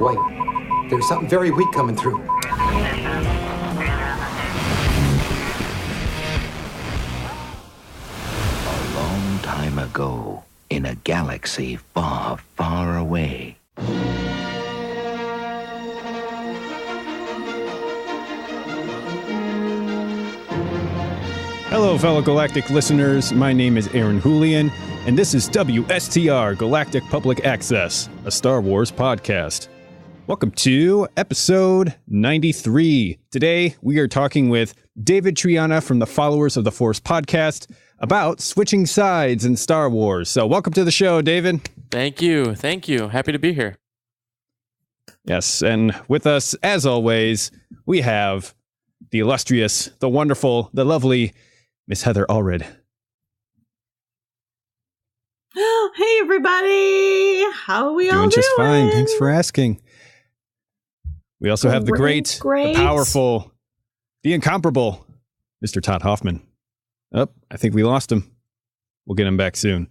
Wait, there's something very weak coming through. A long time ago, in a galaxy far, far away. Hello, fellow Galactic listeners. My name is Aaron Julian, and this is WSTR Galactic Public Access, a Star Wars podcast. Welcome to episode 93. Today, we are talking with David Triana from the Followers of the Force podcast about switching sides in Star Wars. So welcome to the show, David. Thank you. Happy to be here. Yes, and with us, as always, we have the illustrious, the wonderful, the lovely Miss Heather Allred. Hey, everybody. How are we all doing? Doing just fine. Thanks for asking. We also have the great, the powerful, the incomparable Mr. Todd Hoffman. Oh, I think we lost him. We'll get him back soon.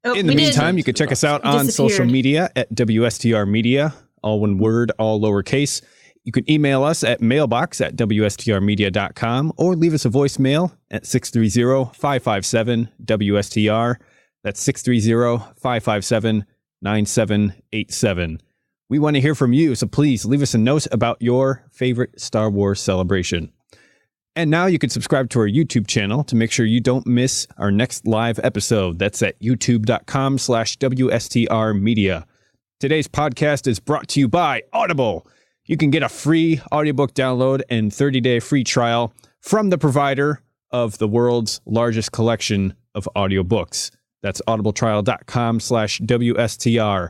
In the meantime, you can check us out on social media at WSTR Media, all one word, all lowercase. You can email us at mailbox@wstrmedia.com or leave us a voicemail at 630-557-WSTR. That's 630-557-9787. We want to hear from you, so please leave us a note about your favorite Star Wars celebration. And now you can subscribe to our YouTube channel to make sure you don't miss our next live episode. That's at youtube.com/WSTR Media. Today's podcast is brought to you by Audible. You can get a free audiobook download and 30-day free trial from the provider of the world's largest collection of audiobooks. That's audibletrial.com/WSTR.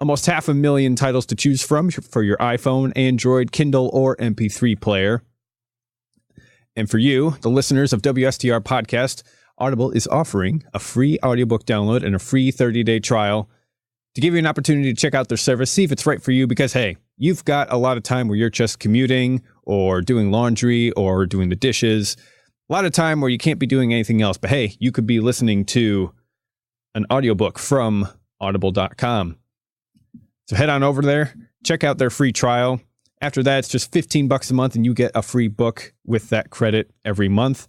Almost 500,000 titles to choose from for your iPhone, Android, Kindle, or MP3 player. And for you, the listeners of WSTR Podcast, Audible is offering a free audiobook download and a free 30-day trial to give you an opportunity to check out their service, see if it's right for you, because, hey, you've got a lot of time where you're just commuting or doing laundry or doing the dishes. A lot of time where you can't be doing anything else. But, hey, you could be listening to an audiobook from audible.com. So head on over there, check out their free trial. After that, it's just $15 a month and you get a free book with that credit every month.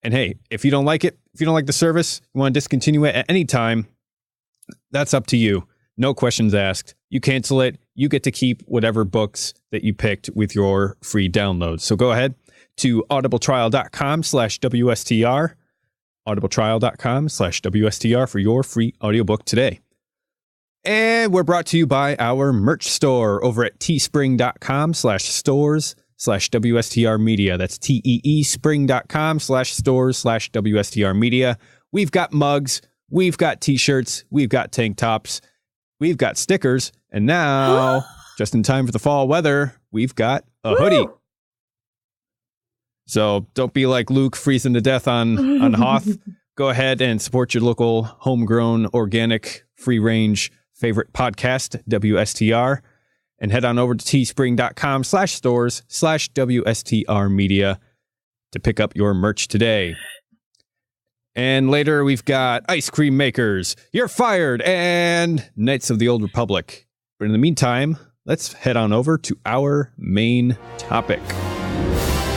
And hey, if you don't like it, if you don't like the service, you want to discontinue it at any time, that's up to you. No questions asked. You cancel it, you get to keep whatever books that you picked with your free download. So go ahead to audibletrial.com/WSTR, audibletrial.com/WSTR for your free audiobook today. And we're brought to you by our merch store over at teespring.com/stores/WSTR Media. That's teespring.com/stores/WSTR Media. We've got mugs, we've got t-shirts, we've got tank tops, we've got stickers, and now, just in time for the fall weather, we've got a hoodie. So don't be like Luke freezing to death on Hoth. Go ahead and support your local homegrown, organic, free-range favorite podcast, WSTR, and head on over to teespring.com/stores/WSTR Media to pick up your merch today. And later we've got Ice Cream Makers, You're Fired, and Knights of the Old Republic. But in the meantime, let's head on over to our main topic.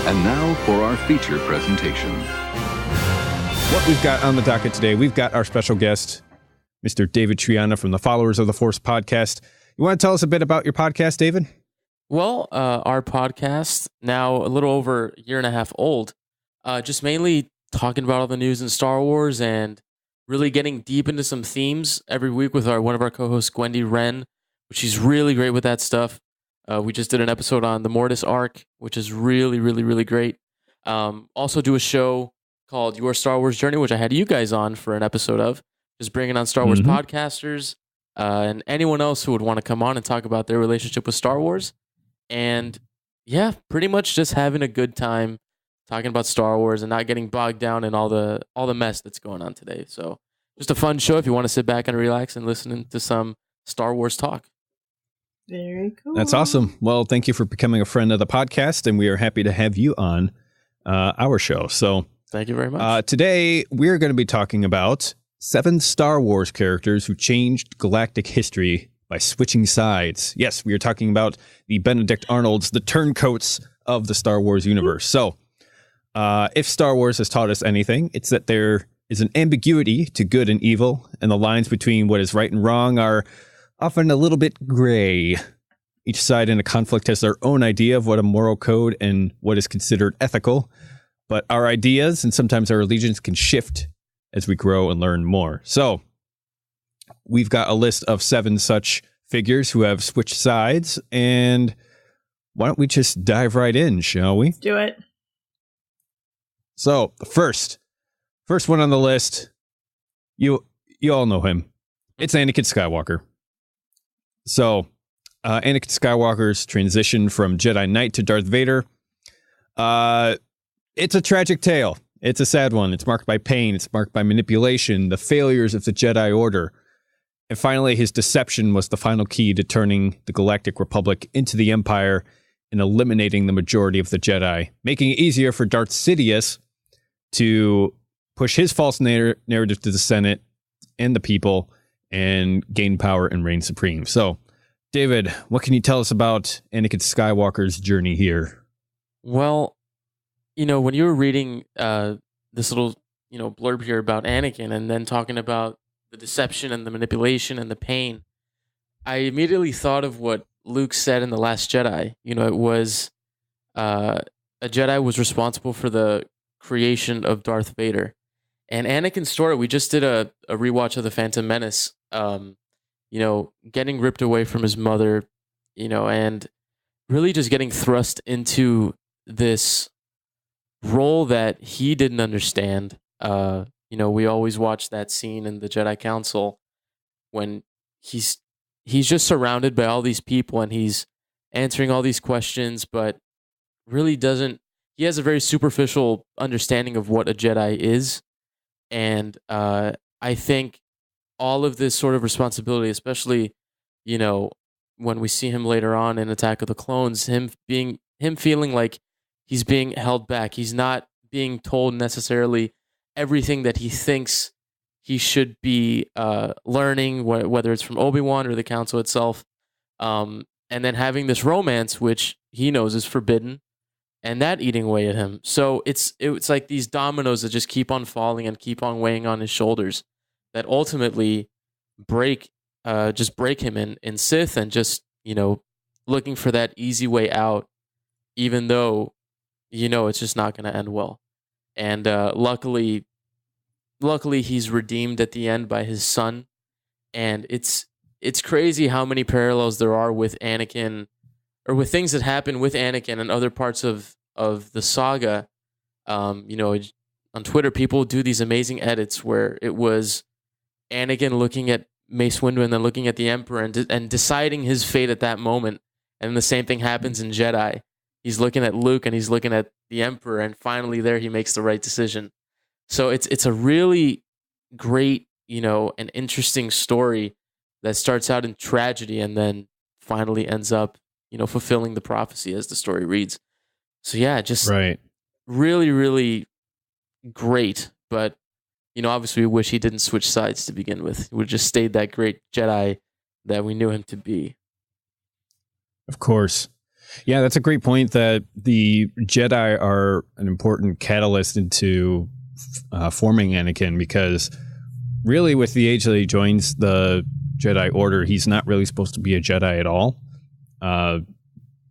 And now for our feature presentation. What we've got on the docket today, we've got our special guest, Mr. David Triana from the Followers of the Force podcast. You want to tell us a bit about your podcast, David? Well, our podcast, now a little over a year and a half old, just mainly talking about all the news in Star Wars and really getting deep into some themes every week with one of our co-hosts, Gwendy Wren, which she's really great with that stuff. We just did an episode on the Mortis arc, which is really, really, really great. Also do a show called Your Star Wars Journey, which I had you guys on for an episode of, just bringing on Star Wars podcasters and anyone else who would want to come on and talk about their relationship with Star Wars. And yeah, pretty much just having a good time talking about Star Wars and not getting bogged down in all the mess that's going on today. So just a fun show if you want to sit back and relax and listen to some Star Wars talk. Very cool. That's awesome. Well, thank you for becoming a friend of the podcast, and we are happy to have you on our show. So thank you very much. Today, we're going to be talking about 7 Star Wars characters who changed galactic history by switching sides. Yes, we are talking about the Benedict Arnolds, the turncoats of the Star Wars universe. So, if Star Wars has taught us anything, it's that there is an ambiguity to good and evil, and the lines between what is right and wrong are often a little bit gray. Each side in a conflict has their own idea of what a moral code and what is considered ethical, but our ideas and sometimes our allegiance can shift as we grow and learn more. So, we've got a list of 7 such figures who have switched sides, and why don't we just dive right in, shall we? Let's do it. So, the first one on the list, you all know him. It's Anakin Skywalker. So, Anakin Skywalker's transition from Jedi Knight to Darth Vader, it's a tragic tale. It's a sad one. It's marked by pain. It's marked by manipulation, the failures of the Jedi Order. And finally, his deception was the final key to turning the Galactic Republic into the Empire and eliminating the majority of the Jedi, making it easier for Darth Sidious to push his false narrative to the Senate and the people and gain power and reign supreme. So, David, what can you tell us about Anakin Skywalker's journey here? Well, when you were reading this little, blurb here about Anakin and then talking about the deception and the manipulation and the pain, I immediately thought of what Luke said in The Last Jedi. It was a Jedi was responsible for the creation of Darth Vader. And Anakin's story, we just did a rewatch of The Phantom Menace, getting ripped away from his mother, and really just getting thrust into this role that he didn't understand. We always watch that scene in the Jedi Council when he's just surrounded by all these people and he's answering all these questions, but really he has a very superficial understanding of what a Jedi is. And I think all of this sort of responsibility, especially, when we see him later on in Attack of the Clones, him feeling like he's being held back. He's not being told necessarily everything that he thinks he should be learning, whether it's from Obi-Wan or the Council itself. And then having this romance, which he knows is forbidden, and that eating away at him. So it's like these dominoes that just keep on falling and keep on weighing on his shoulders that ultimately break him in Sith and just, looking for that easy way out, even though, it's just not going to end well. And luckily he's redeemed at the end by his son. And it's crazy how many parallels there are with Anakin, or with things that happen with Anakin and other parts of the saga. On Twitter, people do these amazing edits where it was Anakin looking at Mace Windu and then looking at the Emperor and deciding his fate at that moment. And the same thing happens in Jedi. He's looking at Luke and he's looking at the Emperor, and finally there he makes the right decision. So it's a really great, an interesting story that starts out in tragedy and then finally ends up, fulfilling the prophecy as the story reads. So yeah, just right. Really, really great. But, obviously we wish he didn't switch sides to begin with. He would have just stayed that great Jedi that we knew him to be. Of course. Yeah, that's a great point, that the Jedi are an important catalyst into forming Anakin, because really with the age that he joins the Jedi Order, he's not really supposed to be a Jedi at all.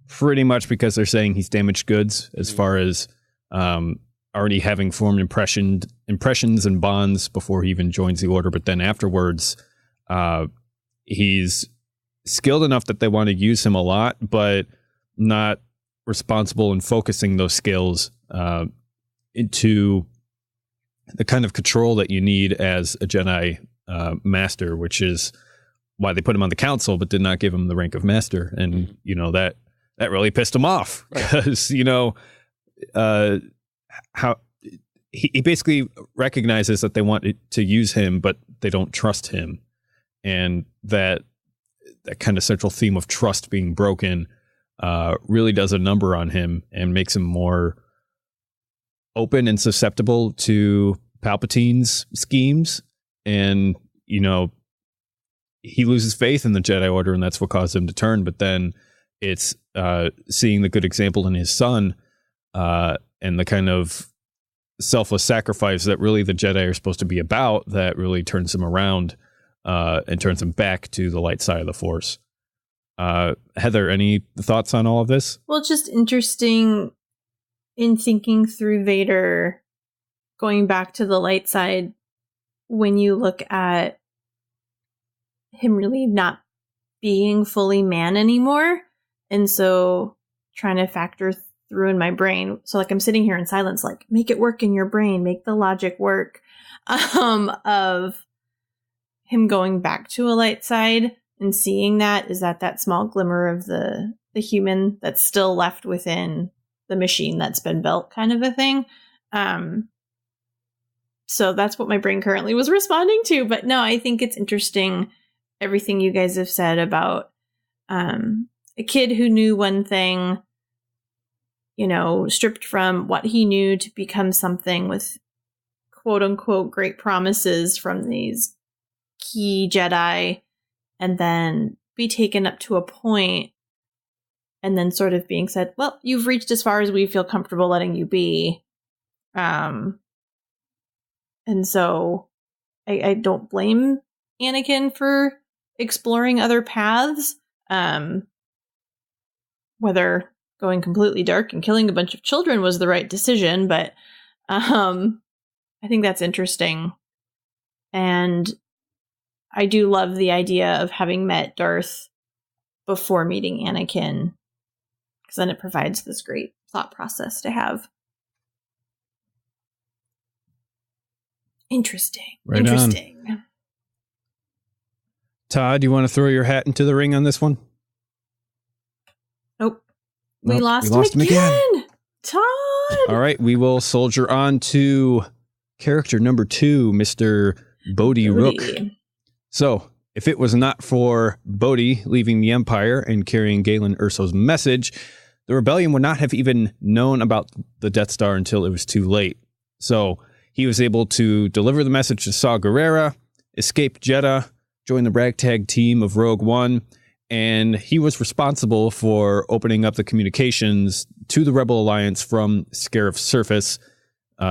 Pretty much because they're saying he's damaged goods as far as already having formed impressions and bonds before he even joins the Order. But then afterwards, he's skilled enough that they want to use him a lot, but not responsible in focusing those skills into the kind of control that you need as a Jedi master, which is why they put him on the council, but did not give him the rank of master. And, that really pissed him off, because, how he basically recognizes that they want to use him, but they don't trust him. And that kind of central theme of trust being broken really does a number on him and makes him more open and susceptible to Palpatine's schemes. And, he loses faith in the Jedi Order, and that's what caused him to turn. But then it's seeing the good example in his son and the kind of selfless sacrifice that really the Jedi are supposed to be about that really turns him around and turns him back to the light side of the Force. Heather, any thoughts on all of this? Well, it's just interesting in thinking through Vader going back to the light side when you look at him really not being fully man anymore. And so trying to factor through in my brain. So like I'm sitting here in silence, like make it work in your brain, make the logic work of him going back to a light side and seeing that is that small glimmer of the human that's still left within the machine that's been built kind of a thing. So that's what my brain currently was responding to. But no, I think it's interesting everything you guys have said about a kid who knew one thing, you know, stripped from what he knew to become something with quote unquote great promises from these key Jedi, and then be taken up to a point and then sort of being said, well, you've reached as far as we feel comfortable letting you be. And so I don't blame Anakin for exploring other paths, whether going completely dark and killing a bunch of children was the right decision, but I think that's interesting. And I do love the idea of having met Darth before meeting Anakin, because then it provides this great thought process to have. Interesting. Right Interesting. on. Todd, you want to throw your hat into the ring on this one? Nope. We Nope, lost him again. Todd. All right, we will soldier on to character number 2, Mr. Bodhi Rook. So, if it was not for Bodhi leaving the Empire and carrying Galen Erso's message, the rebellion would not have even known about the Death Star until it was too late. So, he was able to deliver the message to Saw Gerrera, escape Jeddah, join the ragtag team of Rogue One, and he was responsible for opening up the communications to the Rebel Alliance from Scarif's surface,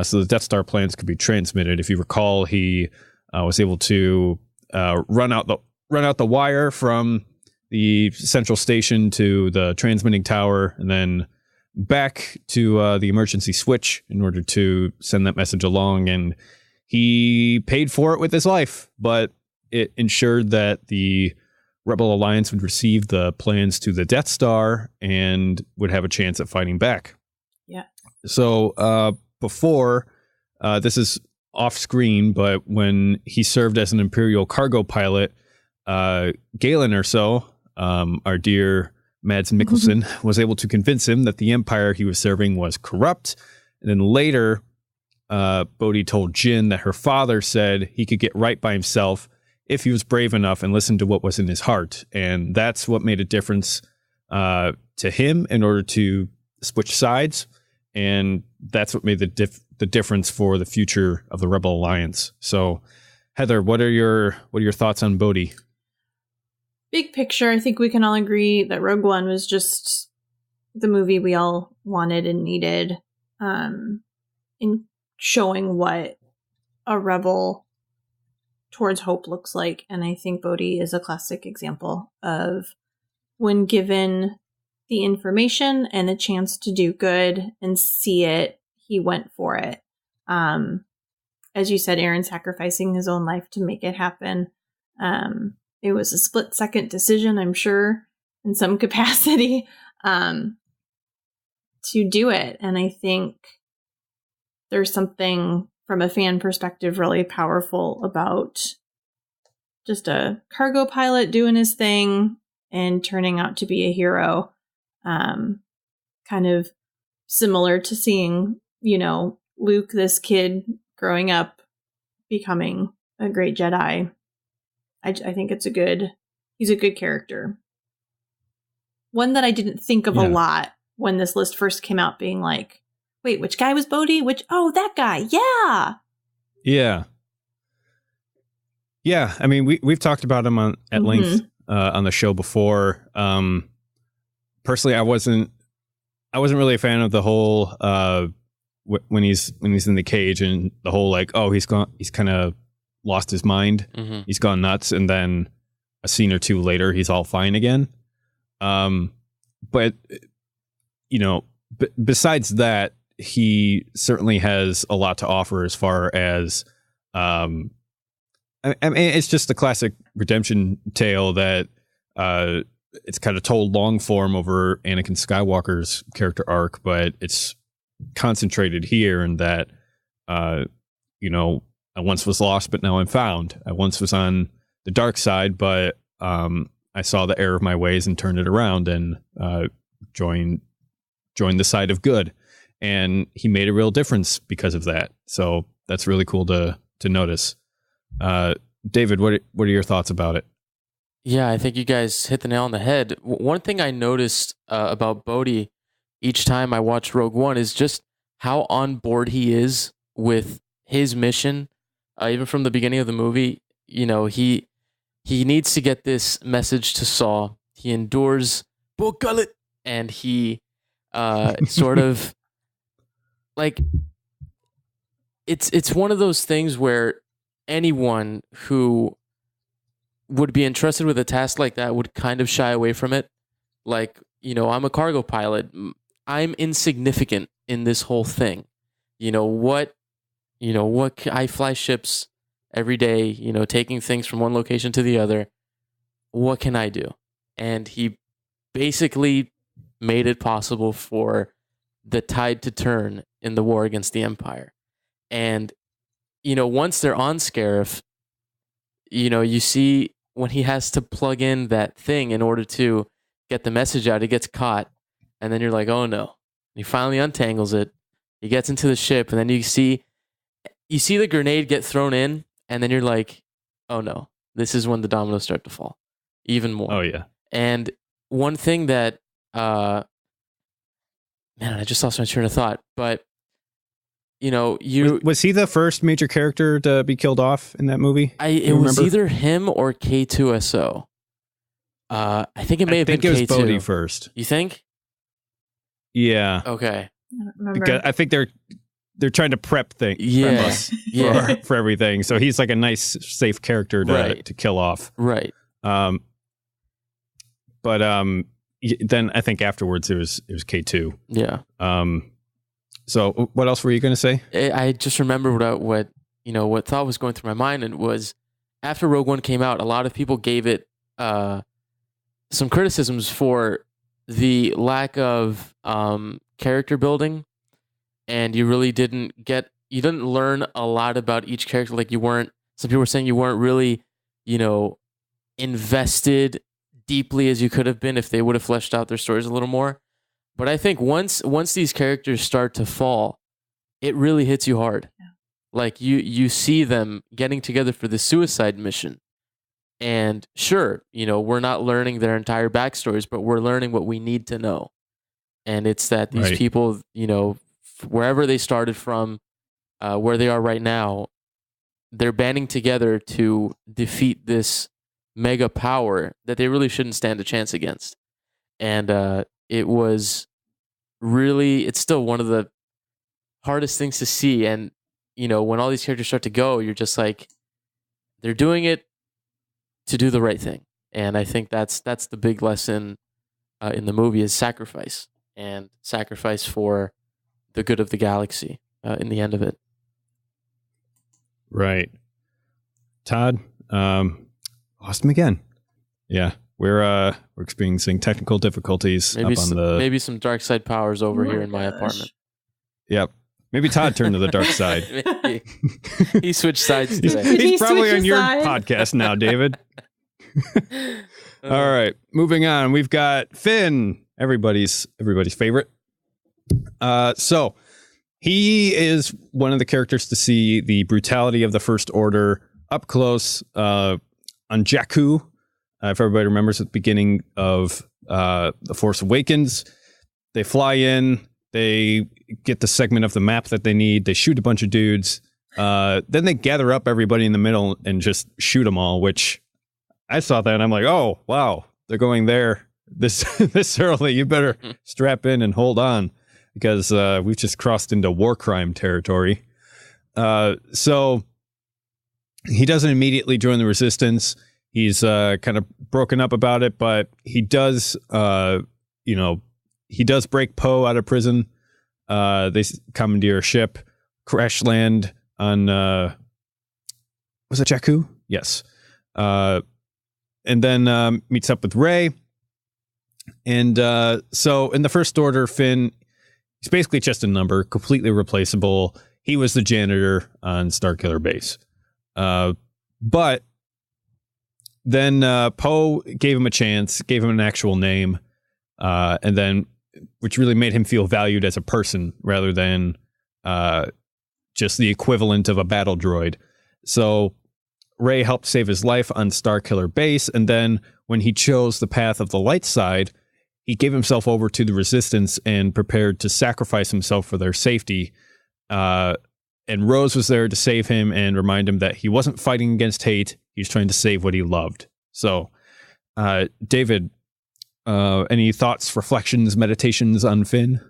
so the Death Star plans could be transmitted. If you recall, he was able to run out the wire from the central station to the transmitting tower, and then back to the emergency switch in order to send that message along. And he paid for it with his life, but it ensured that the Rebel Alliance would receive the plans to the Death Star and would have a chance at fighting back. Yeah. So before, this is off screen, but when he served as an Imperial cargo pilot, Galen Erso, our dear Mads Mikkelsen, was able to convince him that the Empire he was serving was corrupt. And then later, Bodhi told Jyn that her father said he could get right by himself if he was brave enough and listened to what was in his heart. And that's what made a difference to him in order to switch sides. And that's what made the difference for the future of the Rebel Alliance. So, Heather, what are your thoughts on Bodhi? Big picture, I think we can all agree that Rogue One was just the movie we all wanted and needed in showing what a rebel towards hope looks like. And I think Bodhi is a classic example of when given the information and a chance to do good and see it, he went for it. As you said, Aaron sacrificing his own life to make it happen. It was a split-second decision, I'm sure, in some capacity, to do it. And I think there's something from a fan perspective really powerful about just a cargo pilot doing his thing and turning out to be a hero. Kind of similar to seeing, Luke, this kid growing up, becoming a great Jedi. I think he's a good character. One that I didn't think of a lot when this list first came out, being like, wait, which guy was Bodhi? Oh, that guy. Yeah. Yeah. Yeah, I mean, we've talked about him at length on the show before. Personally, I wasn't really a fan of the whole when he's in the cage and the whole like, oh, he's kind of lost his mind, he's gone nuts, and then a scene or two later, he's all fine again. But you know, besides that, he certainly has a lot to offer as far as I mean, it's just the classic redemption tale that it's kind of told long form over Anakin Skywalker's character arc, but it's concentrated here in that, you know, I once was lost, but now I'm found. I once was on the dark side, but I saw the error of my ways and turned it around and joined the side of good. And he made a real difference because of that. So that's really cool to notice. David, what are your thoughts about it? Yeah, I think you guys hit the nail on the head. One thing I noticed about Bodhi each time I watch Rogue One is just how on board he is with his mission. Even from the beginning of the movie, you know, he needs to get this message to Saw. He endures Bo-Gullet, and he sort of like it's one of those things where anyone who would be entrusted with a task like that would kind of shy away from it. Like, you know, I'm a cargo pilot. I'm insignificant in this whole thing. I fly ships every day, you know, taking things from one location to the other. What can I do? And he basically made it possible for the tide to turn in the war against the Empire. And, you know, once they're on Scarif, you know, you see when he has to plug in that thing in order to get the message out, he gets caught. And then you're like, oh no. He finally untangles it. He gets into the ship, and then you see the grenade get thrown in, and then you're like, oh no. This is when the dominoes start to fall even more. Oh yeah. And one thing that man, I just lost my train of thought, but you know, was he the first major character to be killed off in that movie? It was either him or K2SO. I think it may have been K2. I think it was Bodhi first. You think? Yeah. Okay. I don't remember. Because I think they're trying to prep us for everything. So he's like a nice, safe character to kill off. Right. But then I think afterwards it was K2. Yeah. So what else were you going to say? I just remembered what thought was going through my mind, and was after Rogue One came out, a lot of people gave it some criticisms for the lack of character building, and you really didn't learn a lot about each character. Like some people were saying you weren't really, you know, invested deeply as you could have been if they would have fleshed out their stories a little more. But I think once these characters start to fall, it really hits you hard. Yeah. Like you see them getting together for the suicide mission. And sure, you know, we're not learning their entire backstories, but we're learning what we need to know. And it's that these people, you know, wherever they started from, where they are right now, they're banding together to defeat this mega power that they really shouldn't stand a chance against. And it's still one of the hardest things to see. And, you know, when all these characters start to go, you're just like, they're doing it to do the right thing. And I think that's the big lesson in the movie is sacrifice, and sacrifice for the good of the galaxy in the end of it. Right. Todd, lost him again. Yeah. We're experiencing technical difficulties maybe some dark side powers over here in my apartment. Yep. Maybe Todd turned to the dark side. Maybe. He switched sides today. He's probably on your podcast now, David. All right. Moving on. We've got Finn, everybody's favorite. So he is one of the characters to see the brutality of the First Order up close on Jakku. If everybody remembers at the beginning of The Force Awakens, they fly in, they get the segment of the map that they need, they shoot a bunch of dudes, Then they gather up everybody in the middle and just shoot them all, which I saw that and I'm like, oh, wow, they're going there this early. You better strap in and hold on because we've just crossed into war crime territory. So he doesn't immediately join the resistance. He's kind of broken up about it, but he does, he does break Poe out of prison. They commandeer a ship, crash land on, was it Jakku? Yes. And then meets up with Rey. And so in the First Order, Finn, he's basically just a number, completely replaceable. He was the janitor on Starkiller Base. But then Poe gave him a chance, gave him an actual name, and then which really made him feel valued as a person rather than just the equivalent of a battle droid. So Rey helped save his life on Starkiller Base, and then when he chose the path of the light side, he gave himself over to the Resistance and prepared to sacrifice himself for their safety. And Rose was there to save him and remind him that he wasn't fighting against hate. He was trying to save what he loved. So, David, any thoughts, reflections, meditations on Finn?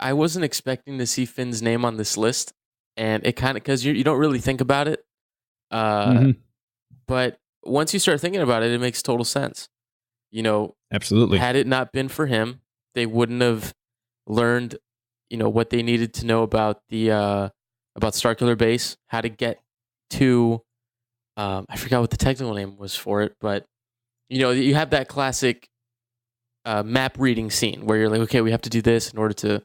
I wasn't expecting to see Finn's name on this list, and it kind of, because you don't really think about it. But once you start thinking about it, it makes total sense. Absolutely. Had it not been for him, they wouldn't have learned what they needed to know about the about Starkiller Base, how to get to I forgot what the technical name was for it, but you have that classic map reading scene where you're like, okay, we have to do this in order to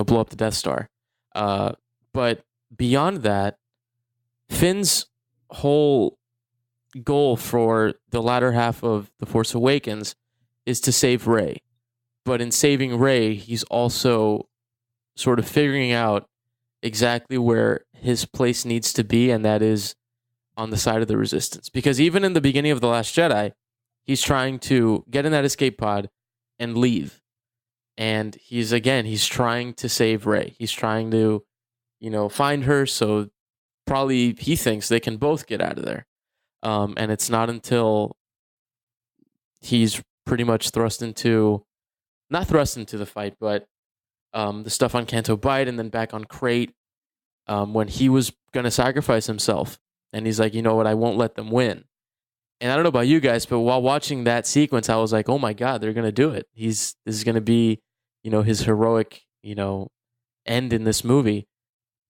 blow up the Death Star. But beyond that, Finn's whole goal for the latter half of The Force Awakens is to save Rey. But in saving Rey, he's also sort of figuring out exactly where his place needs to be, and that is on the side of the Resistance. Because even in the beginning of The Last Jedi, he's trying to get in that escape pod and leave. And he's trying to save Rey. He's trying to, find her, so probably he thinks they can both get out of there. And it's not until he's pretty much not thrust into the fight, but the stuff on Canto Bight and then back on Crate, when he was going to sacrifice himself. And he's like, you know what, I won't let them win. And I don't know about you guys, but while watching that sequence, I was like, oh my God, they're going to do it. This is going to be, his heroic, end in this movie.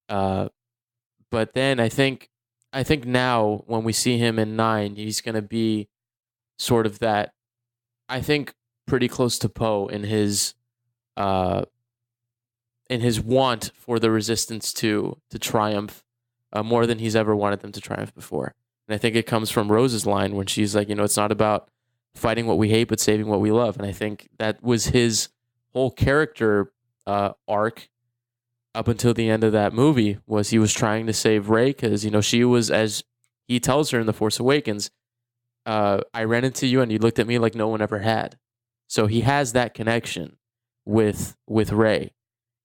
But then I think now when we see him in 9, he's going to be sort of that, I think pretty close to Poe in his want for the Resistance to triumph more than he's ever wanted them to triumph before. And I think it comes from Rose's line when she's like, it's not about fighting what we hate, but saving what we love. And I think that was his whole character arc up until the end of that movie, was he was trying to save Rey because, she was, as he tells her in The Force Awakens, I ran into you and you looked at me like no one ever had. So he has that connection with Rey.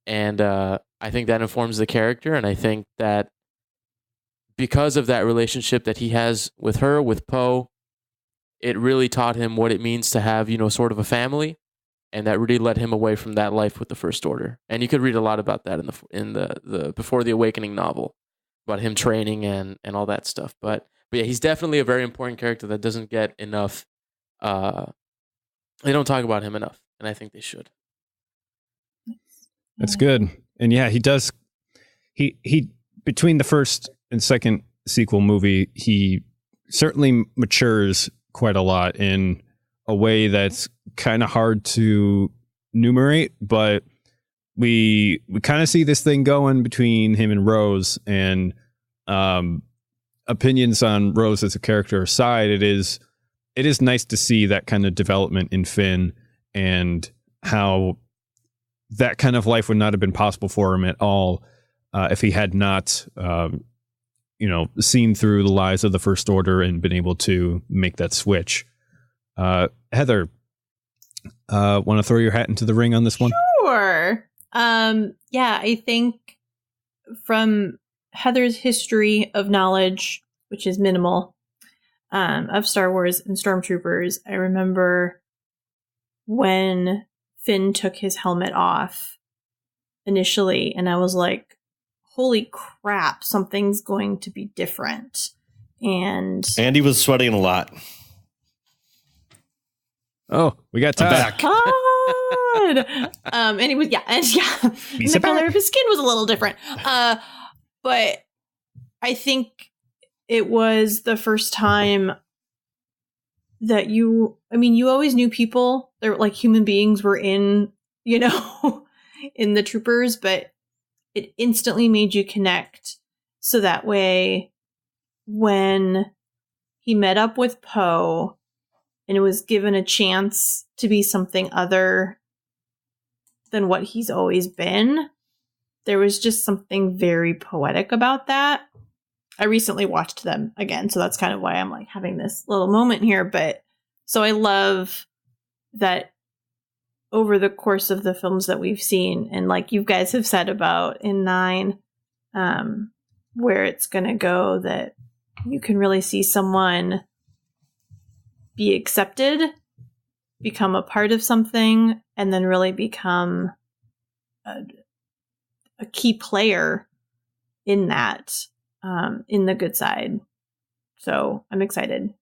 And I think that informs the character. And I think that because of that relationship that he has with her, with Poe, it really taught him what it means to have, sort of a family. And that really led him away from that life with the First Order. And you could read a lot about that in the Before the Awakening novel, about him training and all that stuff. But yeah, he's definitely a very important character that doesn't get enough. They don't talk about him enough, and I think they should. That's good. And yeah, he does. He between the first and second sequel movie, he certainly matures quite a lot in a way that's kind of hard to enumerate, but we kind of see this thing going between him and Rose, and opinions on Rose as a character aside, it is nice to see that kind of development in Finn and how that kind of life would not have been possible for him at all if he had not seen through the lies of the First Order and been able to make that switch. Heather, want to throw your hat into the ring on this one? Sure. Yeah, I think from Heather's history of knowledge, which is minimal, of Star Wars and Stormtroopers, I remember when Finn took his helmet off initially, and I was like, holy crap, something's going to be different. And Andy was sweating a lot. Oh, we got Todd. Back. God. And he was, and the color of his skin was a little different. But I think it was the first time that you always knew people, they're like human beings were in, in the troopers, but it instantly made you connect. So that way, when he met up with Poe and it was given a chance to be something other than what he's always been, there was just something very poetic about that. I recently watched them again, so that's kind of why I'm like having this little moment here. But so I love that over the course of the films that we've seen, and like you guys have said about in 9, where it's going to go, that you can really see someone be accepted, become a part of something, and then really become a key player in that, in the good side. So I'm excited.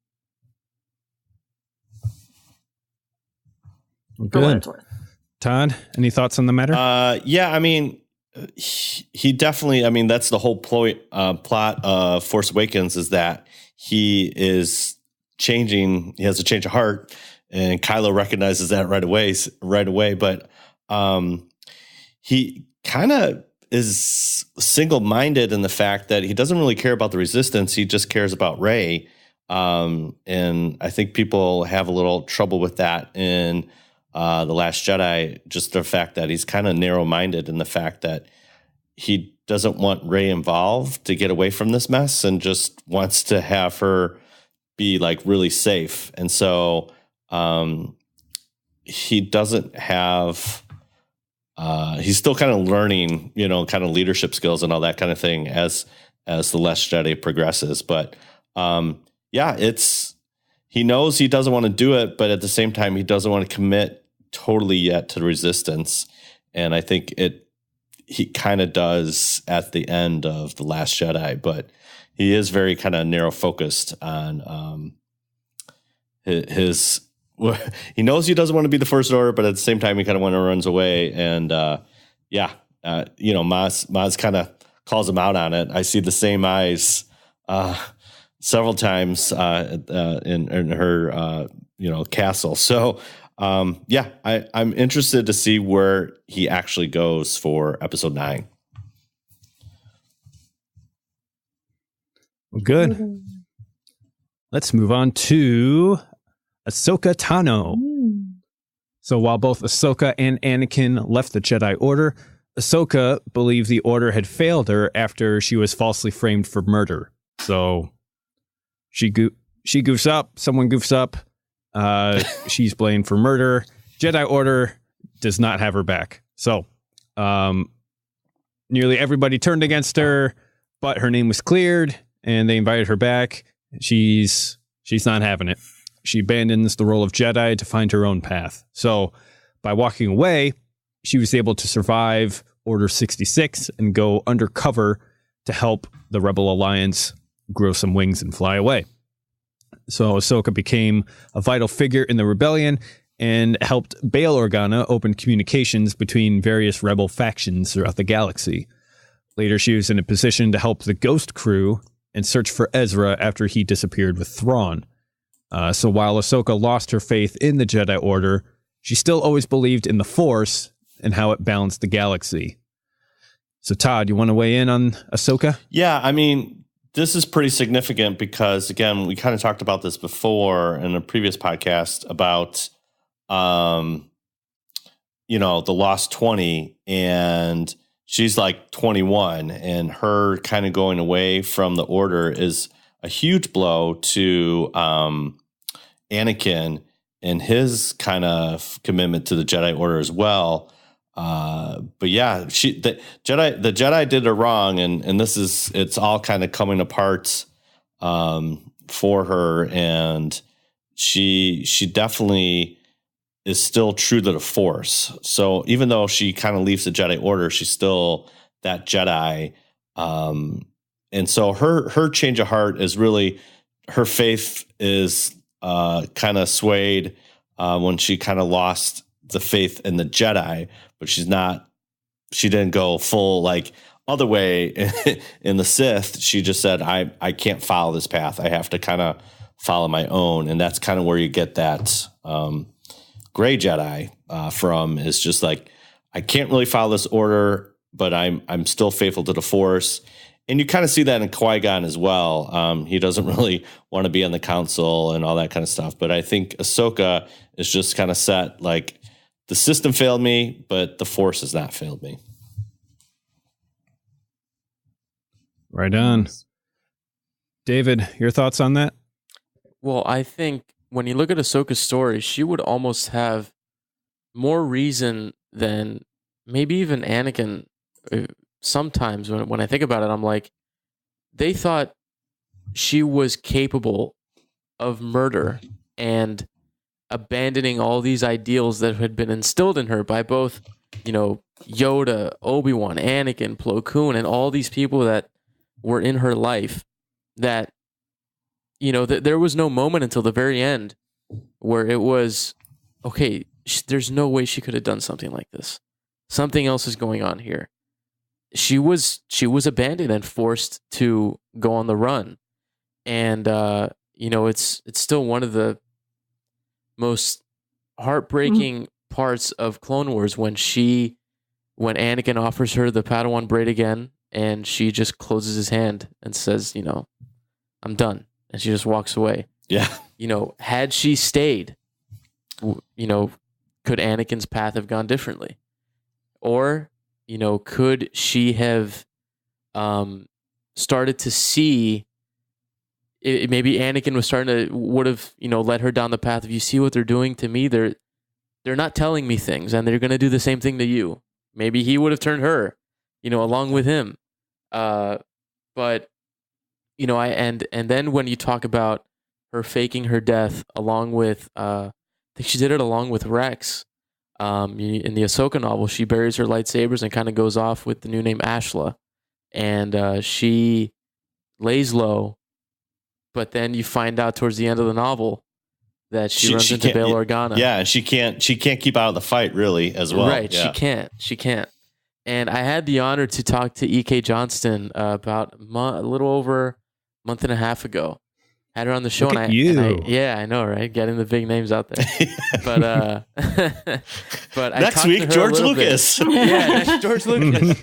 Good. Todd, any thoughts on the matter? Yeah, I mean, he definitely, I mean, that's the whole plot of Force Awakens, is that he is changing. He has a change of heart, and Kylo recognizes that right away. But he kind of is single-minded in the fact that he doesn't really care about the Resistance. He just cares about Rey. And I think people have a little trouble with that in The Last Jedi, just the fact that he's kind of narrow-minded in the fact that he doesn't want Rey involved to get away from this mess and just wants to have her be like really safe. And so he doesn't have, he's still kind of learning, kind of leadership skills and all that kind of thing as The Last Jedi progresses. But he knows he doesn't want to do it, but at the same time, he doesn't want to commit totally yet to the Resistance. And I think he kind of does at the end of The Last Jedi, but he is very kind of narrow focused on his he knows he doesn't want to be the First Order, but at the same time, he kind of runs away. And Maz kind of calls him out on it. I see the same eyes several times in her castle. So I'm interested to see where he actually goes for Episode 9. Well, good. Let's move on to Ahsoka Tano. So while both Ahsoka and Anakin left the Jedi Order, Ahsoka believed the Order had failed her after she was falsely framed for murder. So she goofs up, someone goofs up, she's blamed for murder. Jedi Order does not have her back. So nearly everybody turned against her, but her name was cleared and they invited her back. She's not having it. She abandons the role of Jedi to find her own path. So by walking away, she was able to survive Order 66 and go undercover to help the Rebel Alliance grow some wings and fly away. So Ahsoka became a vital figure in the rebellion and helped Bail Organa open communications between various rebel factions throughout the galaxy. Later, she was in a position to help the Ghost Crew and search for Ezra after he disappeared with Thrawn. So while Ahsoka lost her faith in the Jedi Order, she still always believed in the Force and how it balanced the galaxy. So Todd, you want to weigh in on Ahsoka? Yeah, I mean, this is pretty significant because, again, we kind of talked about this before in a previous podcast about, the Lost 20, and she's like 21, and her kind of going away from the Order is a huge blow to Anakin and his kind of commitment to the Jedi Order as well. But yeah, the Jedi did her wrong, and it's all kind of coming apart for her, and she definitely is still true to the Force. So even though she kind of leaves the Jedi Order, she's still that Jedi. And so her change of heart is really, her faith is kind of swayed when she kind of lost the faith in the Jedi, but she didn't go full like other way in the Sith. She just said, I can't follow this path. I have to kind of follow my own. And that's kind of where you get that gray Jedi from, is just like, I can't really follow this order, but I'm still faithful to the Force. And you kind of see that in Qui-Gon as well. He doesn't really want to be on the council and all that kind of stuff. But I think Ahsoka is just kind of set like, the system failed me, but the Force has not failed me. Right on. David, your thoughts on that? Well, I think when you look at Ahsoka's story, she would almost have more reason than maybe even Anakin. Sometimes when I think about it, I'm like, they thought she was capable of murder and abandoning all these ideals that had been instilled in her by both, Yoda, Obi-Wan, Anakin, Plo Koon, and all these people that were in her life, that, there was no moment until the very end where it was, okay, there's no way she could have done something like this. Something else is going on here. She was abandoned and forced to go on the run. And, it's still one of the most heartbreaking parts of Clone Wars when Anakin offers her the Padawan braid again, and she just closes his hand and says, I'm done. And she just walks away. Yeah. Had she stayed, could Anakin's path have gone differently? Or, could she have started to see, maybe Anakin would have, led her down the path of, you see what they're doing to me? They're not telling me things, and they're going to do the same thing to you. Maybe he would have turned her, along with him. But, and then when you talk about her faking her death along with, I think she did it along with Rex. In the Ahsoka novel, she buries her lightsabers and kind of goes off with the new name Ashla. And she lays low, but then you find out towards the end of the novel that she runs into Bail Organa. Yeah, and she can't keep out of the fight really as well. Right, yeah. She can't. And I had the honor to talk to E.K. Johnston about a little over a month and a half ago. Had her on the show. Look at you. I know, right? Getting the big names out there. But I next week, George Lucas. Yeah, next George Lucas.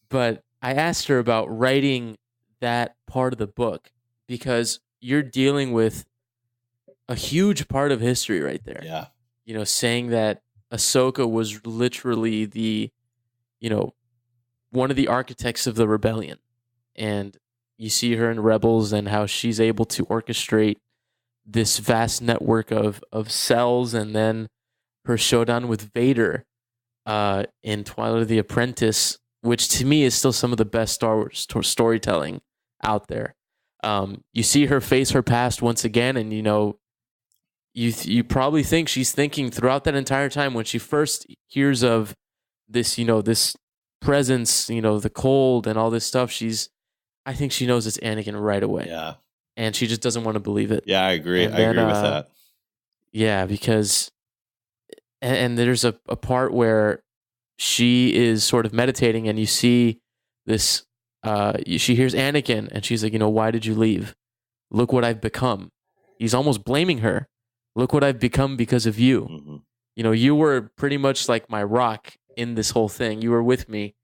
But I asked her about writing that part of the book, because you're dealing with a huge part of history right there. Yeah. Saying that Ahsoka was literally the, one of the architects of the rebellion. And you see her in Rebels and how she's able to orchestrate this vast network of cells, and then her showdown with Vader in Twilight of the Apprentice, which to me is still some of the best Star Wars storytelling out there. You see her face her past once again, and you probably think she's thinking throughout that entire time, when she first hears of this, this presence, the cold and all this stuff, I think she knows it's Anakin right away. Yeah. And she just doesn't want to believe it. Yeah, I agree. I agree with that. Yeah, because and there's a part where she is sort of meditating, and you see this she hears Anakin, and she's like, why did you leave? Look what I've become. He's almost blaming her. Look what I've become because of you. Mm-hmm. You were pretty much like my rock in this whole thing. You were with me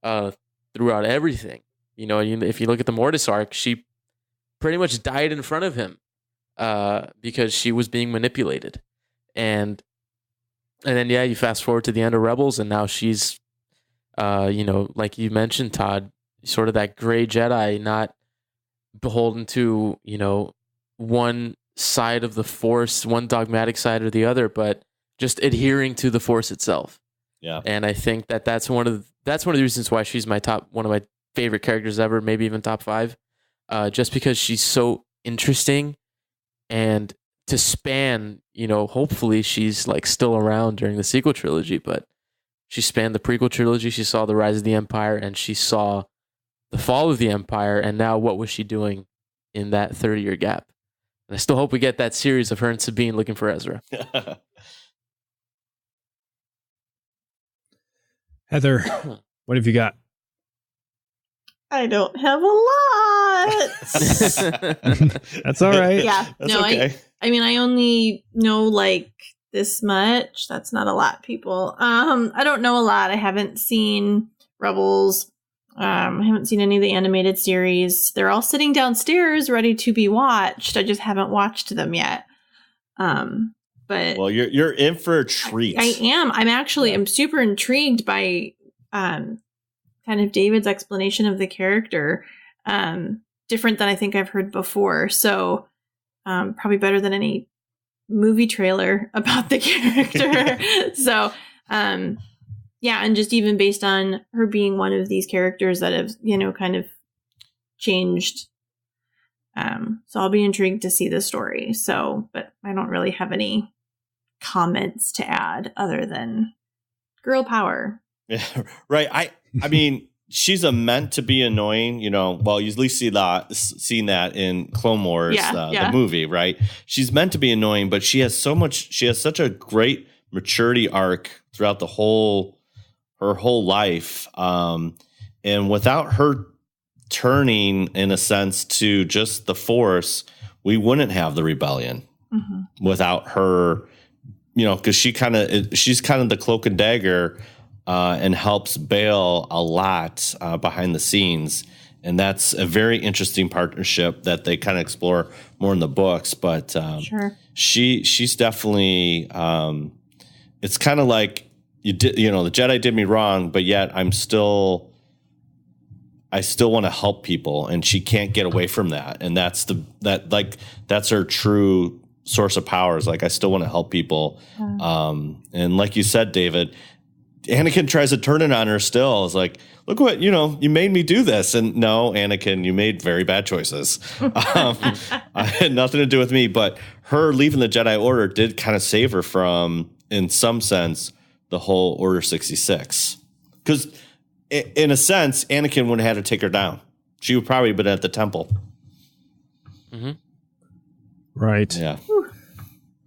throughout everything. If you look at the Mortis arc, she pretty much died in front of him because she was being manipulated. And then, you fast forward to the end of Rebels, and now she's, like you mentioned, Todd, sort of that gray Jedi, not beholden to, one side of the Force, one dogmatic side or the other, but just adhering to the Force itself. Yeah. And I think that's one of the reasons why she's one of my favorite characters ever, maybe even top 5. Just because she's so interesting, and to span, hopefully she's like still around during the sequel trilogy, but she spanned the prequel trilogy. She saw the rise of the Empire, and she saw the fall of the Empire. And now what was she doing in that 30-year gap? And I still hope we get that series of her and Sabine looking for Ezra. Heather, what have you got? I don't have a lot. That's all right. Yeah. That's no, okay. I mean, I only know like this much. That's not a lot, people. I don't know a lot. I haven't seen Rebels. I haven't seen any of the animated series. They're all sitting downstairs ready to be watched. I just haven't watched them yet. But Well, you're in for a treat. I am. I'm super intrigued by kind of David's explanation of the character. Different than I think I've heard before. So probably better than any movie trailer about the character. So yeah, and just even based on her being one of these characters that have, kind of changed. So I'll be intrigued to see the story. So, but I don't really have any comments to add other than girl power. Yeah, right. I mean, she's meant to be annoying, well, you at least seen that in Clone Wars, the movie, right? She's meant to be annoying, but she has such a great maturity arc throughout her whole life. And without her turning, in a sense, to just the Force, we wouldn't have the rebellion without her, because she's kind of the cloak and dagger, and helps Bail a lot behind the scenes. And that's a very interesting partnership that they kind of explore more in the books. But Sure. she's definitely, it's kind of like the Jedi did me wrong, but yet I still want to help people, and she can't get away from that. And that's her true source of powers. Like, I still want to help people. And like you said, David, Anakin tries to turn it on her still. It's like, look what, you made me do this. And no, Anakin, you made very bad choices. I had nothing to do with me, but her leaving the Jedi Order did kind of save her from, in some sense, the whole Order 66. Because in a sense, Anakin would have had to take her down. She would probably have been at the temple. Mm-hmm. Right. Yeah.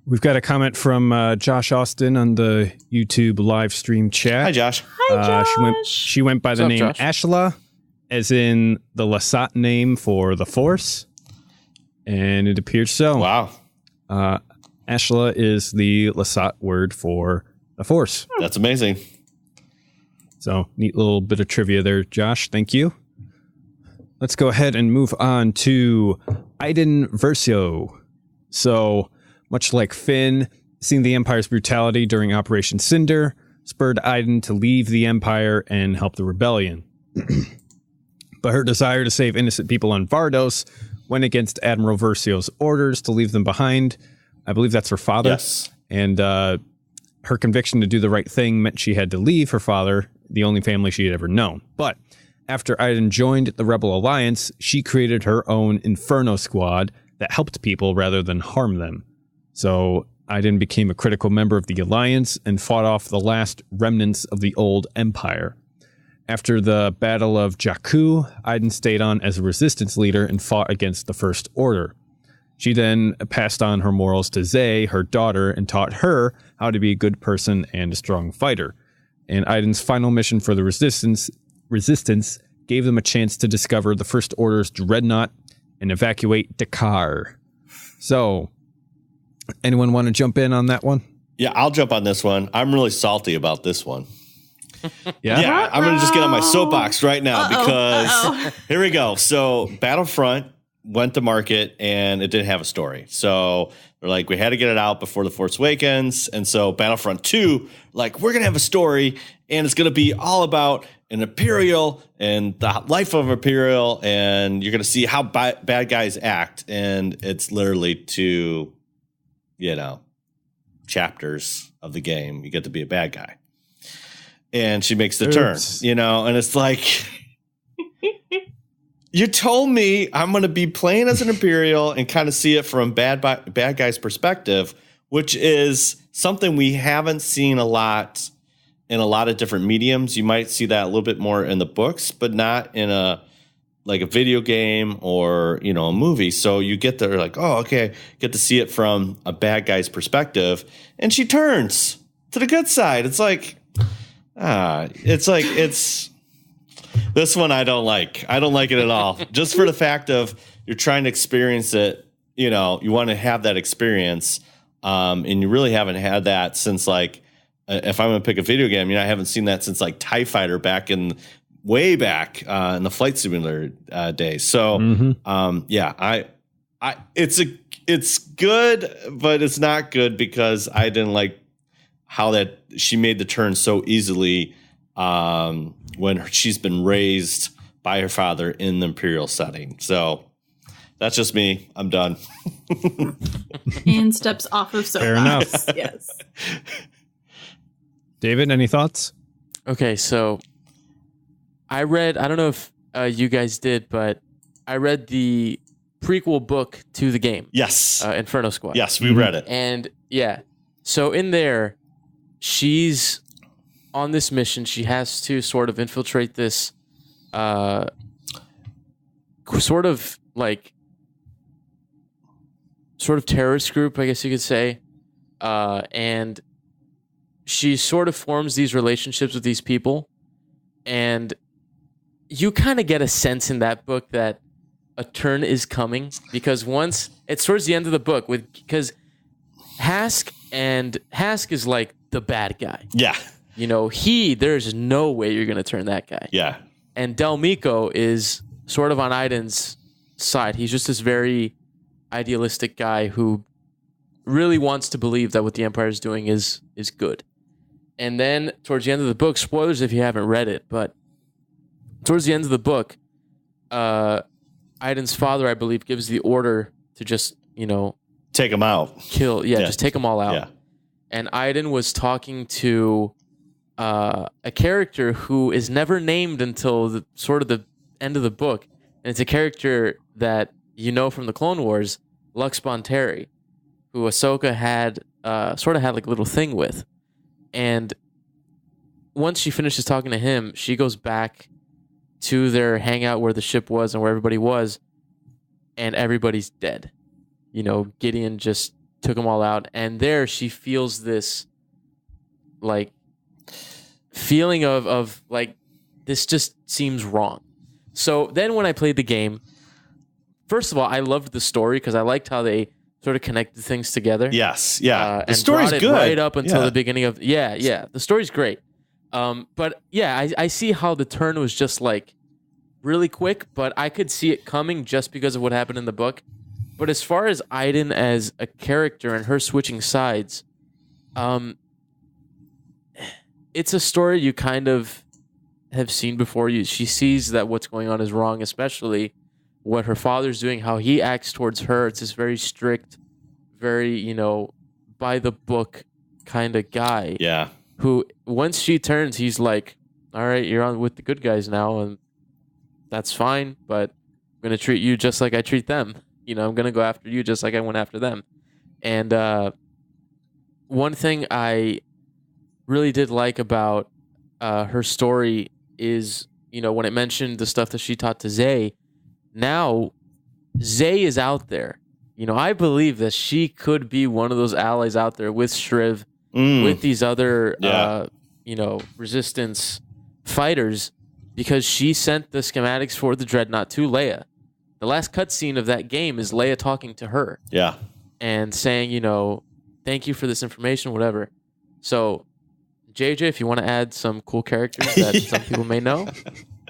We've got a comment from Josh Austin on the YouTube live stream chat. Hi, Josh. Hi, Josh. She went by the What's name up, Josh? Ashla, as in the Lasat name for the Force. And it appears so. Wow. Ashla is the Lasat word for the Force. That's amazing. So, neat little bit of trivia there, Josh. Thank you. Let's go ahead and move on to Iden Versio. So, much like Finn, seeing the Empire's brutality during Operation Cinder spurred Iden to leave the Empire and help the rebellion. But her desire to save innocent people on Vardos went against Admiral Versio's orders to leave them behind. I believe that's her father. Yes. And her conviction to do the right thing meant she had to leave her father, the only family she had ever known. But after Iden joined the Rebel Alliance, she created her own Inferno Squad that helped people rather than harm them. So Iden became a critical member of the Alliance and fought off the last remnants of the old Empire. After the Battle of Jakku, Iden stayed on as a resistance leader and fought against the First Order. She then passed on her morals to Zay, her daughter, and taught her how to be a good person and a strong fighter. And Iden's final mission for the resistance gave them a chance to discover the First Order's dreadnought and evacuate Dakar. So, anyone want to jump in on that one? Yeah, I'll jump on this one. I'm really salty about this one. Yeah? Yeah, I'm going to just get on my soapbox right now because here we go. So Battlefront went to market and it didn't have a story. So they're like, we had to get it out before The Force Awakens. And so Battlefront 2, like, we're going to have a story and it's going to be all about an Imperial and the life of Imperial. And you're going to see how bad guys act. And it's literally to, chapters of the game, you get to be a bad guy. And she makes the turn, and it's like, you told me I'm going to be playing as an Imperial and kind of see it from bad guy's perspective, which is something we haven't seen a lot in a lot of different mediums. You might see that a little bit more in the books, but not in a video game or, a movie. So you get there like, oh, okay, get to see it from a bad guy's perspective. And she turns to the good side. It's like, it's this one I don't like. I don't like it at all. Just for the fact of you're trying to experience it, you want to have that experience. And you really haven't had that since if I'm going to pick a video game, I haven't seen that since TIE Fighter way back in the flight simulator days. So, it's good, but it's not good because I didn't like how that she made the turn so easily when she's been raised by her father in the Imperial setting. So that's just me. I'm done. And steps off of soapbox. Fair enough. Yes. David, any thoughts? Okay, so I don't know if you guys did, but I read the prequel book to the game. Yes. Inferno Squad. Yes, we read it. And so in there, she's on this mission. She has to sort of infiltrate this sort of terrorist group, I guess you could say. And she sort of forms these relationships with these people. And you kind of get a sense in that book that a turn is coming, because once it's towards the end of the book because Hask is like the bad guy. Yeah. There's no way you're going to turn that guy. Yeah. And Del Meeko is sort of on Iden's side. He's just this very idealistic guy who really wants to believe that what the Empire is doing is good. And then towards the end of the book, spoilers if you haven't read it, but towards the end of the book, Iden's father, I believe, gives the order to just, take him out. Kill. Yeah, just take them all out. Yeah. And Iden was talking to a character who is never named until the end of the book. And it's a character that from the Clone Wars, Lux Bonteri, who Ahsoka had a little thing with. And once she finishes talking to him, she goes back to their hangout where the ship was and where everybody was, and everybody's dead. Gideon just took them all out. And there she feels this feeling of this just seems wrong. So then when I played the game, first of all, I loved the story because I liked how they sort of connected things together. Yes, yeah. The and story's brought it good. Right up until the beginning of... Yeah. The story's great. But yeah, I see how the turn was just really quick, but I could see it coming just because of what happened in the book. But as far as Iden as a character and her switching sides, it's a story you kind of have seen before. She sees that what's going on is wrong, especially what her father's doing, how he acts towards her. It's this very strict, very, by the book kind of guy. Yeah. Who, once she turns, he's like, all right, you're on with the good guys now, and that's fine, but I'm going to treat you just like I treat them. I'm going to go after you just like I went after them. And one thing I really did like about her story is, when it mentioned the stuff that she taught to Zay, now Zay is out there. I believe that she could be one of those allies out there with Shriv, with these other, resistance fighters, because she sent the schematics for the Dreadnought to Leia. The last cutscene of that game is Leia talking to her. Yeah. And saying, thank you for this information, whatever. So, JJ, if you want to add some cool characters that some people may know,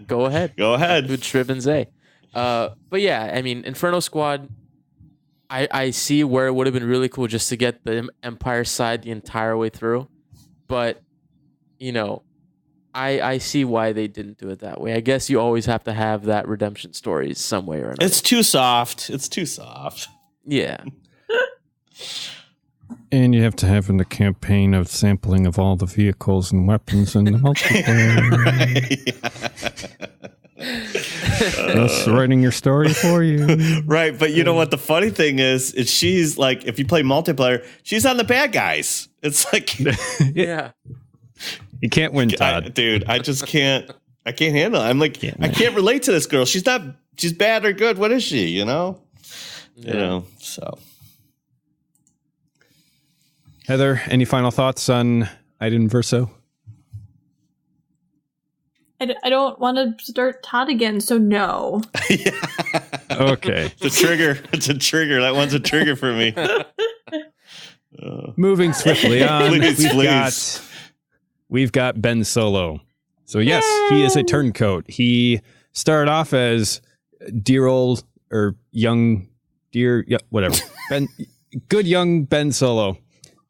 go ahead. Go ahead. With Shriv and Zay. But yeah, I mean, Inferno Squad, I see where it would have been really cool just to get the Empire side the entire way through. But, I see why they didn't do it that way. I guess you always have to have that redemption story some way or another. It's too soft. Yeah. And you have to have in the campaign of sampling of all the vehicles and weapons in the multiplayer. That's writing your story for you. Right, but you know what the funny thing is she's like, if you play multiplayer, she's on the bad guys. It's like, Yeah. You can't win, Todd. Dude, I just can't. I can't handle it. I'm like, I can't relate to this girl. She's bad or good. What is she? You know. So. Heather, any final thoughts on Iden Verso? I don't want to start Todd again, so no. Okay. It's a trigger. It's a trigger. That one's a trigger for me. Moving swiftly on, Please. we've got Ben Solo. So yes, he is a turncoat. He started off as whatever. Good young Ben Solo,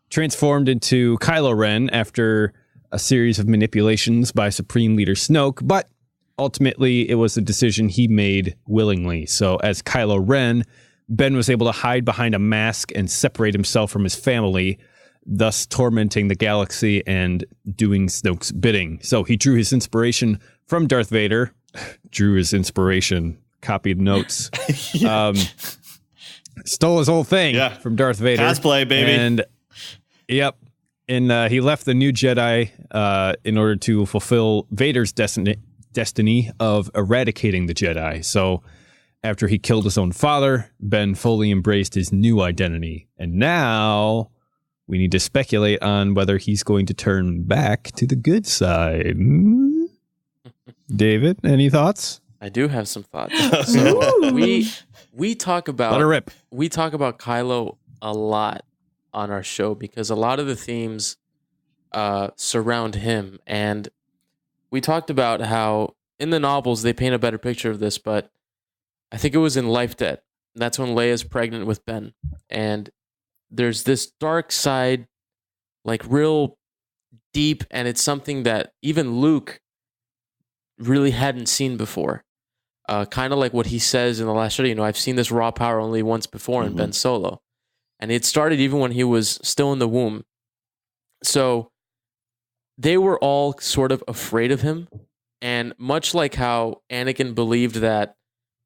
transformed into Kylo Ren after a series of manipulations by Supreme Leader Snoke, but ultimately it was a decision he made willingly. So as Kylo Ren, Ben was able to hide behind a mask and separate himself from his family, thus tormenting the galaxy and doing Snoke's bidding. So he drew his inspiration from Darth Vader, copied notes, stole his whole thing from Darth Vader. Cosplay, baby. And he left the new Jedi in order to fulfill Vader's destiny of eradicating the Jedi. So after he killed his own father, Ben fully embraced his new identity. And now we need to speculate on whether he's going to turn back to the good side. David, any thoughts? I do have some thoughts. So we talk about Let her rip. We talk about Kylo a lot on our show because a lot of the themes surround him, and we talked about how in the novels they paint a better picture of this, but I think it was in Life Debt. That's when Leia's pregnant with Ben, and there's this dark side, like real deep, and it's something that even Luke really hadn't seen before. Kind of like what he says in The Last Jedi, I've seen this raw power only once before in Ben Solo. And it started even when he was still in the womb. So they were all sort of afraid of him. And much like how Anakin believed that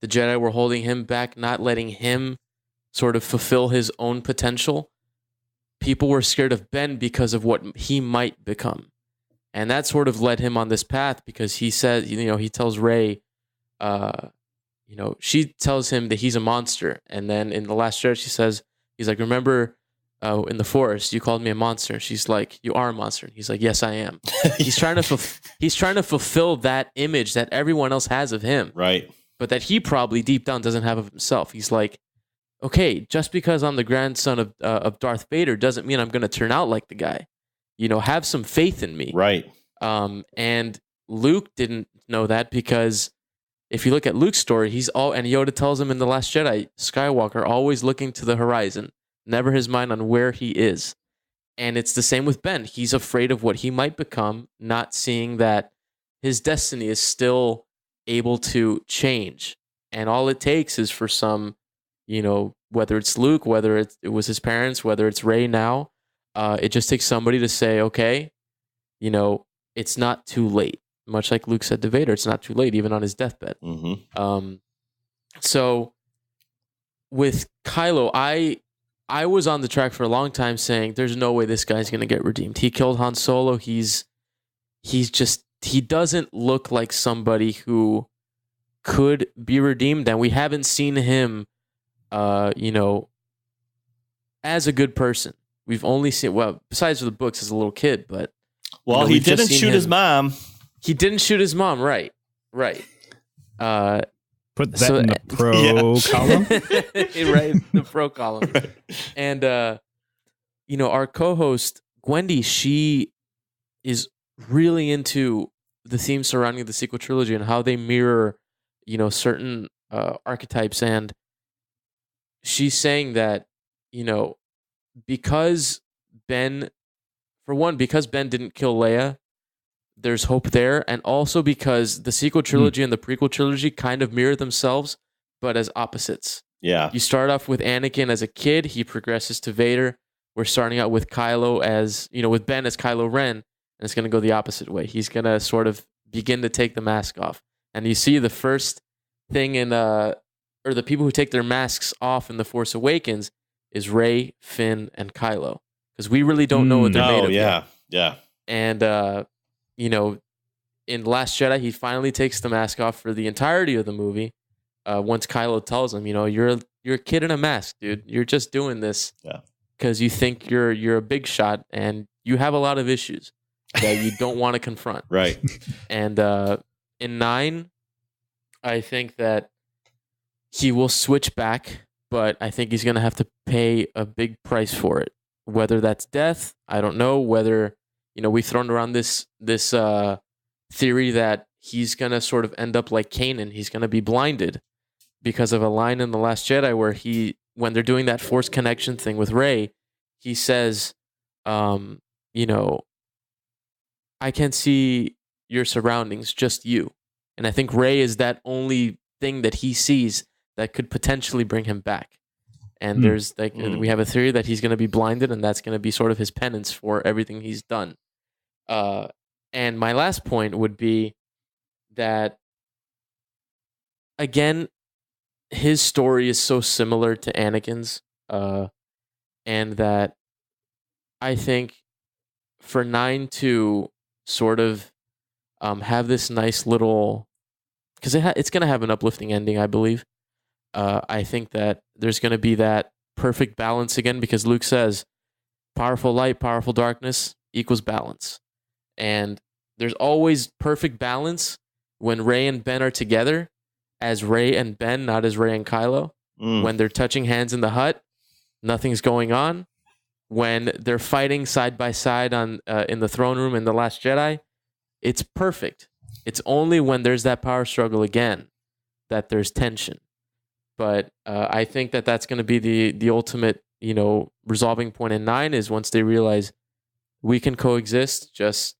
the Jedi were holding him back, not letting him sort of fulfill his own potential, people were scared of Ben because of what he might become. And that sort of led him on this path because he said, he tells Rey, she tells him that he's a monster. And then in The Last Jedi, she says, he's like, remember in the forest, you called me a monster. She's like, you are a monster. And he's like, yes, I am. He's trying to fulfill that image that everyone else has of him. Right. But that he probably deep down doesn't have of himself. He's like, okay, just because I'm the grandson of Darth Vader doesn't mean I'm going to turn out like the guy. Have some faith in me. Right. And Luke didn't know that because if you look at Luke's story, and Yoda tells him in The Last Jedi, Skywalker always looking to the horizon, never his mind on where he is. And it's the same with Ben. He's afraid of what he might become, not seeing that his destiny is still able to change. And all it takes is for some, whether it's Luke, whether it was his parents, whether it's Rey now, it just takes somebody to say, okay, it's not too late. Much like Luke said to Vader, it's not too late, even on his deathbed. So with Kylo, I was on the track for a long time saying, there's no way this guy's going to get redeemed. He killed Han Solo. He doesn't look like somebody who could be redeemed. And we haven't seen him, as a good person. We've only seen, besides the books as a little kid, but. Well, he didn't shoot his mom. He didn't shoot his mom, right. Put that in the pro column. Right, the pro column. Right. And, our co-host, Gwendy, she is really into the themes surrounding the sequel trilogy and how they mirror, certain archetypes. And she's saying that, because Ben didn't kill Leia, there's hope there. And also because the sequel trilogy and the prequel trilogy kind of mirror themselves, but as opposites. Yeah. You start off with Anakin as a kid. He progresses to Vader, we're starting out with Kylo as, with Ben as Kylo Ren, and it's going to go the opposite way. He's going to sort of begin to take the mask off. And you see the first thing or the people who take their masks off in The Force Awakens is Rey, Finn, and Kylo. Because we really don't know what they're made of yet. Yeah. And, in Last Jedi, he finally takes the mask off for the entirety of the movie. Once Kylo tells him, you're a kid in a mask, dude. You're just doing this because you think you're a big shot and you have a lot of issues that you don't want to confront. Right. And in 9, I think that he will switch back, but I think he's going to have to pay a big price for it. Whether that's death, I don't know. Whether, we've thrown around this theory that he's going to sort of end up like Kanan. He's going to be blinded because of a line in The Last Jedi where when they're doing that force connection thing with Rey, he says, I can't see your surroundings, just you. And I think Rey is that only thing that he sees that could potentially bring him back. And there's we have a theory that he's going to be blinded, and that's going to be sort of his penance for everything he's done. And my last point would be that, again, his story is so similar to Anakin's, and that I think for 9 to sort of have this nice little, because it's going to have an uplifting ending, I believe. I think that there's going to be that perfect balance again, because Luke says, powerful light, powerful darkness equals balance. And there's always perfect balance when Rey and Ben are together, as Rey and Ben, not as Rey and Kylo. When they're touching hands in the hut, nothing's going on. When they're fighting side by side in the throne room in The Last Jedi, it's perfect. It's only when there's that power struggle again that there's tension. But I think that that's going to be the ultimate, resolving point in 9 is once they realize we can coexist, just,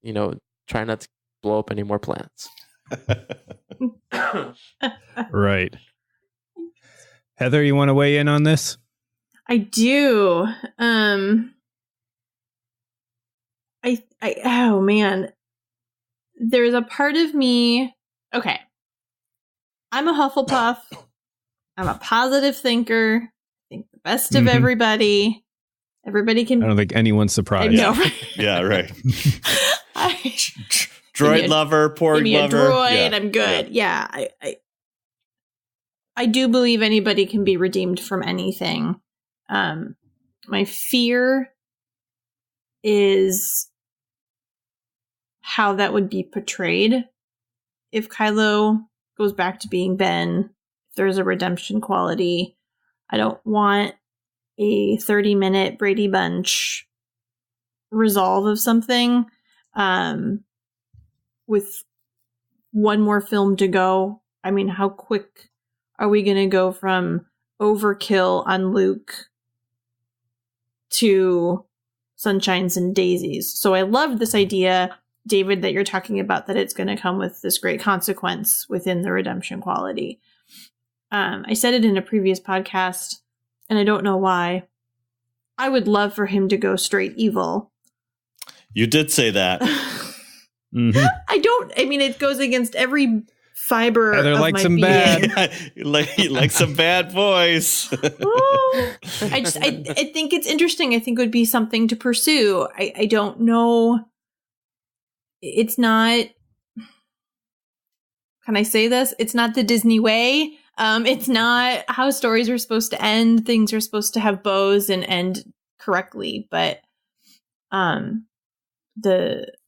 try not to blow up any more planets. Right. Heather, you want to weigh in on this? I do. Oh man, there's a part of me. Okay, I'm a Hufflepuff. I'm a positive thinker. I think the best of everybody. Everybody can. I don't think anyone's surprised. No, right? Yeah, right. Droid lover, porg lover. Droid, I'm good. Yeah, I do believe anybody can be redeemed from anything. My fear is how that would be portrayed if Kylo goes back to being Ben. If there's a redemption quality, I don't want a 30-minute Brady Bunch resolve of something with one more film to go. I mean, how quick are we going to go from overkill on Luke to Sunshines and Daisies? So I love this idea, David, that you're talking about, that it's going to come with this great consequence within the redemption quality. I said it in a previous podcast, and I don't know why. I would love for him to go straight evil. You did say that. I mean, it goes against every fiber Heather of likes my some being. bad. like some bad boys. I think it's interesting. I think it would be something to pursue. I don't know. It's not. Can I say this? It's not the Disney way. It's not how stories are supposed to end. Things are supposed to have bows and end correctly. But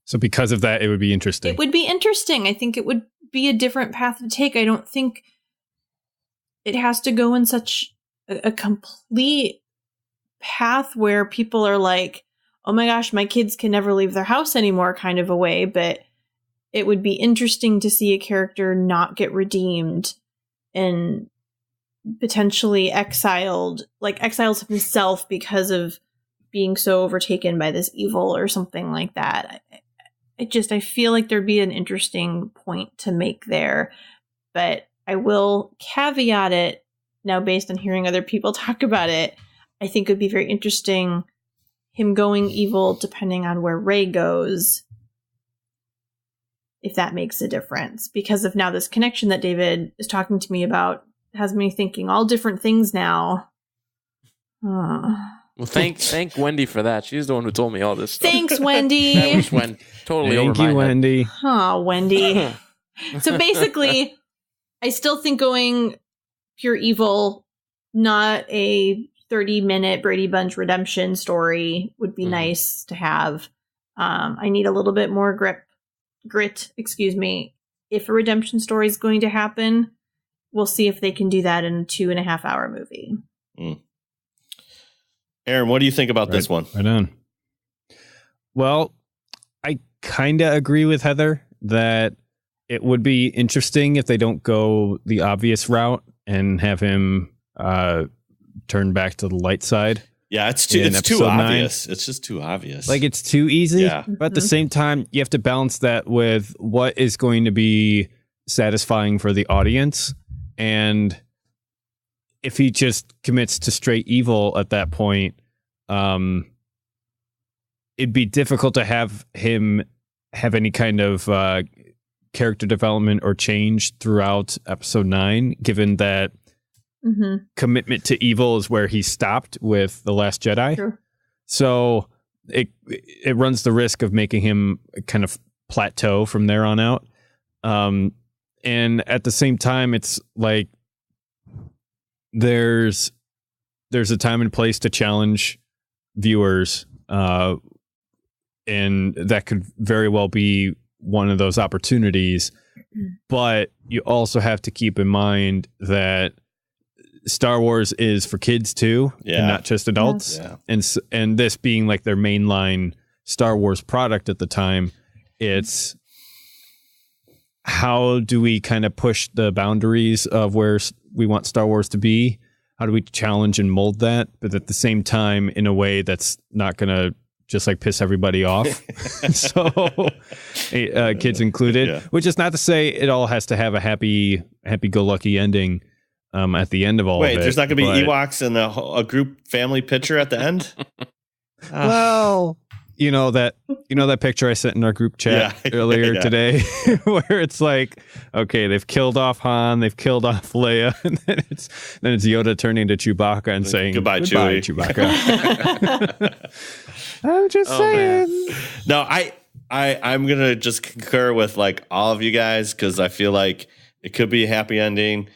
So because of that, it would be interesting. It would be interesting. I think it would be a different path to take. I don't think it has to go in such a complete path where people are like, oh my gosh, my kids can never leave their house anymore kind of a way. But it would be interesting to see a character not get redeemed and potentially exiles himself because of being so overtaken by this evil or something like that. I feel like there'd be an interesting point to make there, but I will caveat it now based on hearing other people talk about it. I think it would be very interesting him going evil depending on where Rey goes, if that makes a difference. Because of now this connection that David is talking to me about has me thinking all different things now. Well, thank Wendy for that. She's the one who told me all this stuff. Thanks, Wendy. That was totally over my head. Thank you, Wendy. Oh, Wendy. So basically, I still think going pure evil, not a 30-minute Brady Bunch redemption story, would be nice to have. I need a little bit more grit, if a redemption story is going to happen. We'll see if they can do that in a 2.5-hour movie. Aaron, what do you think about this one? Right on. Well, I kind of agree with Heather that it would be interesting if they don't go the obvious route and have him turn back to the light side. Yeah, it's too obvious. 9. It's just too obvious. Like, it's too easy. Yeah. But at the same time, you have to balance that with what is going to be satisfying for the audience. And if he just commits to straight evil at that point, it'd be difficult to have him have any kind of character development or change throughout episode 9, given that commitment to evil is where he stopped with The Last Jedi. Sure. So it runs the risk of making him kind of plateau from there on out. And at the same time, it's like there's a time and place to challenge viewers, and that could very well be one of those opportunities. But you also have to keep in mind that Star Wars is for kids too, and not just adults. Yeah. And this being like their mainline Star Wars product at the time, it's how do we kind of push the boundaries of where we want Star Wars to be? How do we challenge and mold that, but at the same time in a way that's not going to just like piss everybody off? So kids included, which is not to say it all has to have a happy-go-lucky ending at the end of all of it. Wait, there's not going to be Ewoks and a group family picture at the end? Well, you know that picture I sent in our group chat earlier today, where it's like, okay, they've killed off Han, they've killed off Leia, and then it's Yoda turning to Chewbacca and saying goodbye Chewie. Chewbacca. I'm just saying. Man. No, I'm gonna just concur with like all of you guys, because I feel like it could be a happy ending.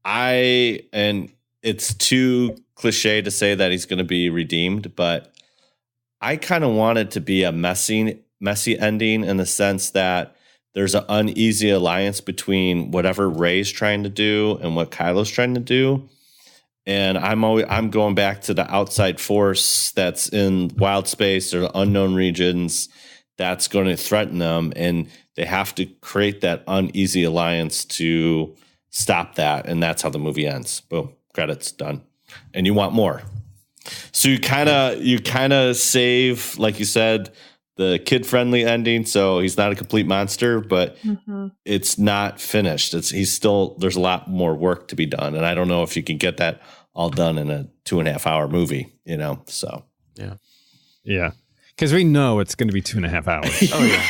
And it's too cliche to say that he's going to be redeemed, but I kind of want it to be a messy ending, in the sense that there's an uneasy alliance between whatever Rey's trying to do and what Kylo's trying to do. And I'm going back to the outside force that's in wild space or unknown regions that's going to threaten them, and they have to create that uneasy alliance to stop that. And that's how the movie ends. Boom, credits, done. And you want more. So you kind of save, like you said, the kid-friendly ending, so he's not a complete monster, but it's not finished. There's a lot more work to be done, and I don't know if you can get that all done in a 2.5-hour movie, So yeah, because we know it's going to be 2.5 hours. Oh yeah,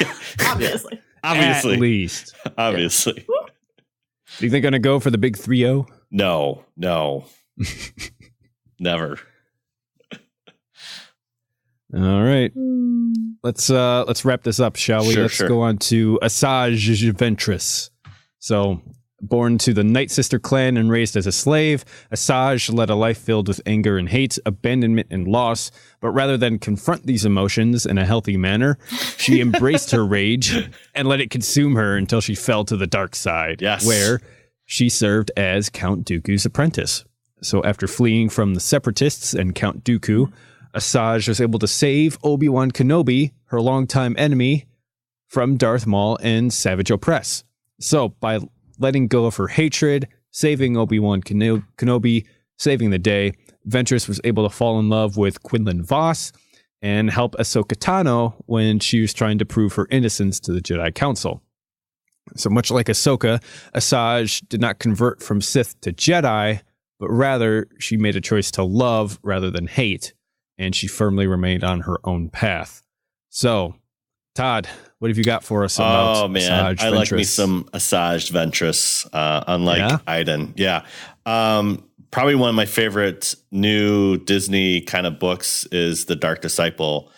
Obviously. At least. Obviously. Do you think they're going to go for the big 3-0? No, never. All right, let's wrap this up, shall we? Let's go on to Asajj Ventress. So, born to the Night Sister clan and raised as a slave, Asajj led a life filled with anger and hate, abandonment and loss. But rather than confront these emotions in a healthy manner, she embraced her rage and let it consume her until she fell to the dark side, where she served as Count Dooku's apprentice. So, after fleeing from the Separatists and Count Dooku, Asajj was able to save Obi-Wan Kenobi, her longtime enemy, from Darth Maul and Savage Opress. So, by letting go of her hatred, saving Obi-Wan Kenobi, saving the day, Ventress was able to fall in love with Quinlan Vos and help Ahsoka Tano when she was trying to prove her innocence to the Jedi Council. So much like Ahsoka, Asajj did not convert from Sith to Jedi, but rather she made a choice to love rather than hate. and she firmly remained on her own path. So, Todd, what have you got for us about man, Asajj I like me Ventress? some Asajj Ventress, unlike Iden. Yeah. Probably one of my favorite new Disney kind of books is The Dark Disciple,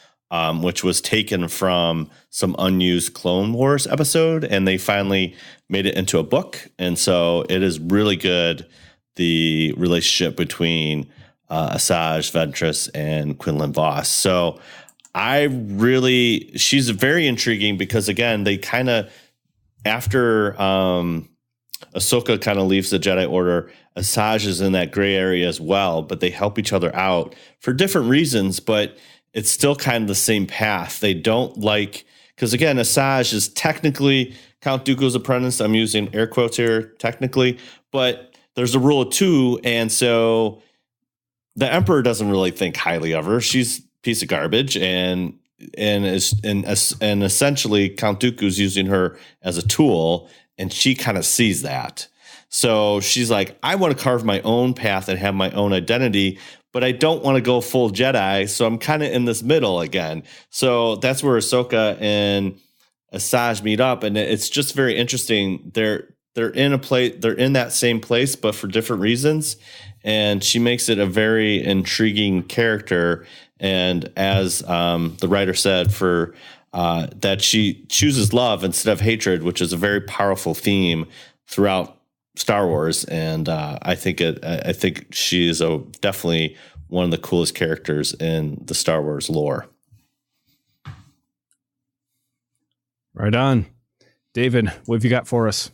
which was taken from some unused Clone Wars episode, and they finally made it into a book. And so it is really good, the relationship between Asajj Ventress and Quinlan Vos. So she's very intriguing because, again, they kind of, after Ahsoka kind of leaves the Jedi Order, Asajj is in that gray area as well, but they help each other out for different reasons, but it's still kind of the same path. They don't like, because again, Asajj is technically Count Dooku's apprentice. I'm using air quotes here, technically, but there's a rule of two, and so the Emperor doesn't really think highly of her. She's a piece of garbage, and essentially Count Dooku's using her as a tool, and she kind of sees that. So she's like, I want to carve my own path and have my own identity, but I don't want to go full Jedi. So I'm kind of in this middle again. So that's where Ahsoka and Asajj meet up, and it's just very interesting. They're in that same place, but for different reasons. And she makes it a very intriguing character. And as the writer said, for that she chooses love instead of hatred, which is a very powerful theme throughout Star Wars. And I think she is definitely one of the coolest characters in the Star Wars lore. Right on. David, what have you got for us?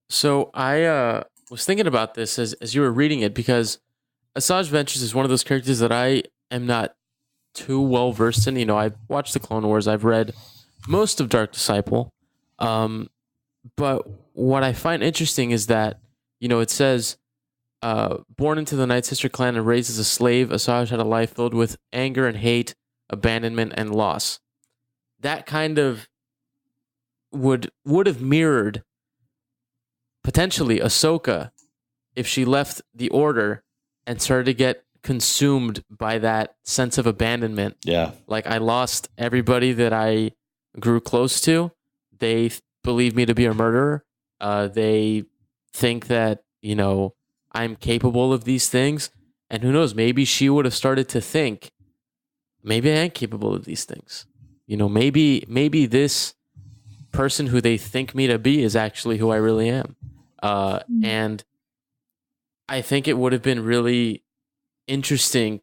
So I was thinking about this as you were reading it, because Asajj Ventress is one of those characters that I am not too well versed in. You know, I've watched the Clone Wars, I've read most of Dark Disciple, but what I find interesting is that, you know, it says, born into the Night Sister clan and raised as a slave, Asajj had a life filled with anger and hate, abandonment and loss. That kind of would have mirrored potentially Ahsoka if she left the Order and started to get consumed by that sense of abandonment. Yeah. Like, I lost everybody that I grew close to. They believe me to be a murderer. They think that, you know, I'm capable of these things. And who knows, maybe she would have started to think, maybe I am capable of these things. You know, maybe this person who they think me to be is actually who I really am. And I think it would have been really interesting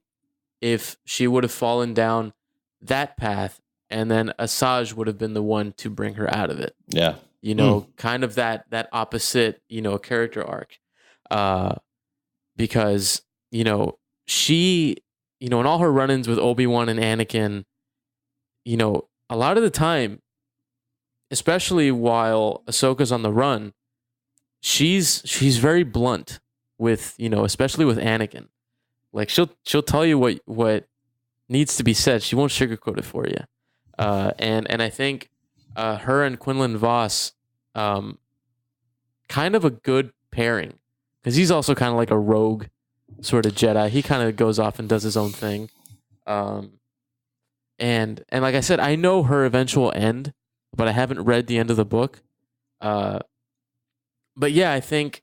if she would have fallen down that path, and then Asajj would have been the one to bring her out of it. Yeah. You know, kind of that opposite, you know, character arc. Because, you know, she, you know, in all her run-ins with Obi-Wan and Anakin, you know, a lot of the time, especially while Ahsoka's on the run, she's very blunt with, you know, especially with Anakin. Like, she'll tell you what needs to be said. She won't sugarcoat it for you. And I think her and Quinlan Vos, kind of a good pairing, because he's also kind of like a rogue sort of Jedi. He kind of goes off and does his own thing. And like I said, I know her eventual end, but I haven't read the end of the book. But yeah, I think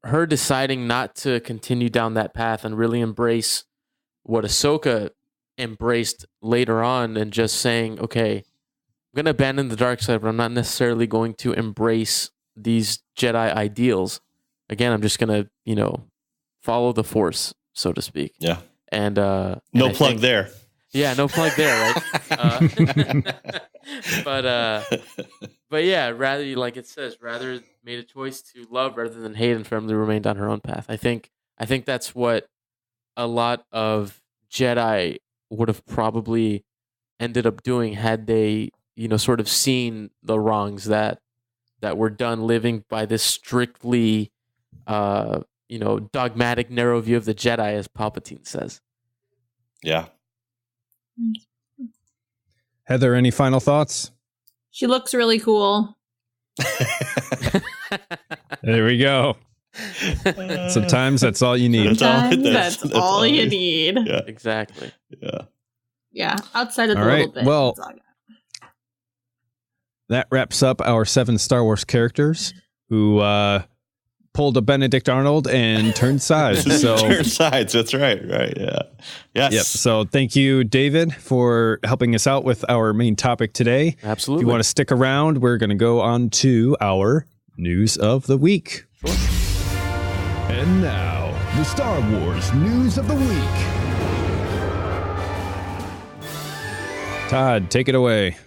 her deciding not to continue down that path and really embrace what Ahsoka embraced later on, and just saying, okay, I'm going to abandon the dark side, but I'm not necessarily going to embrace these Jedi ideals. Again, I'm just going to, you know, follow the Force, so to speak. Yeah. And no plug there. Yeah, no plug there, right? But yeah, rather, like it says, rather made a choice to love rather than hate, and firmly remained on her own path. I think that's what a lot of Jedi would have probably ended up doing had they, you know, sort of seen the wrongs that were done, living by this strictly, you know, dogmatic, narrow view of the Jedi, as Palpatine says. Yeah. Heather, any final thoughts? She looks really cool. There we go. Sometimes that's all you need. That's all you need. Yeah. Exactly. Yeah. Outside of All the right, little bit. well, that's all I got. That wraps up our 7 Star Wars characters who pulled a Benedict Arnold and turned sides. So Turn sides. That's right. Right. Yeah. Yes. Yep. So thank you, David, for helping us out with our main topic today. Absolutely. If you want to stick around, we're going to go on to our news of the week. Sure. And now, the Star Wars news of the week. Todd, take it away.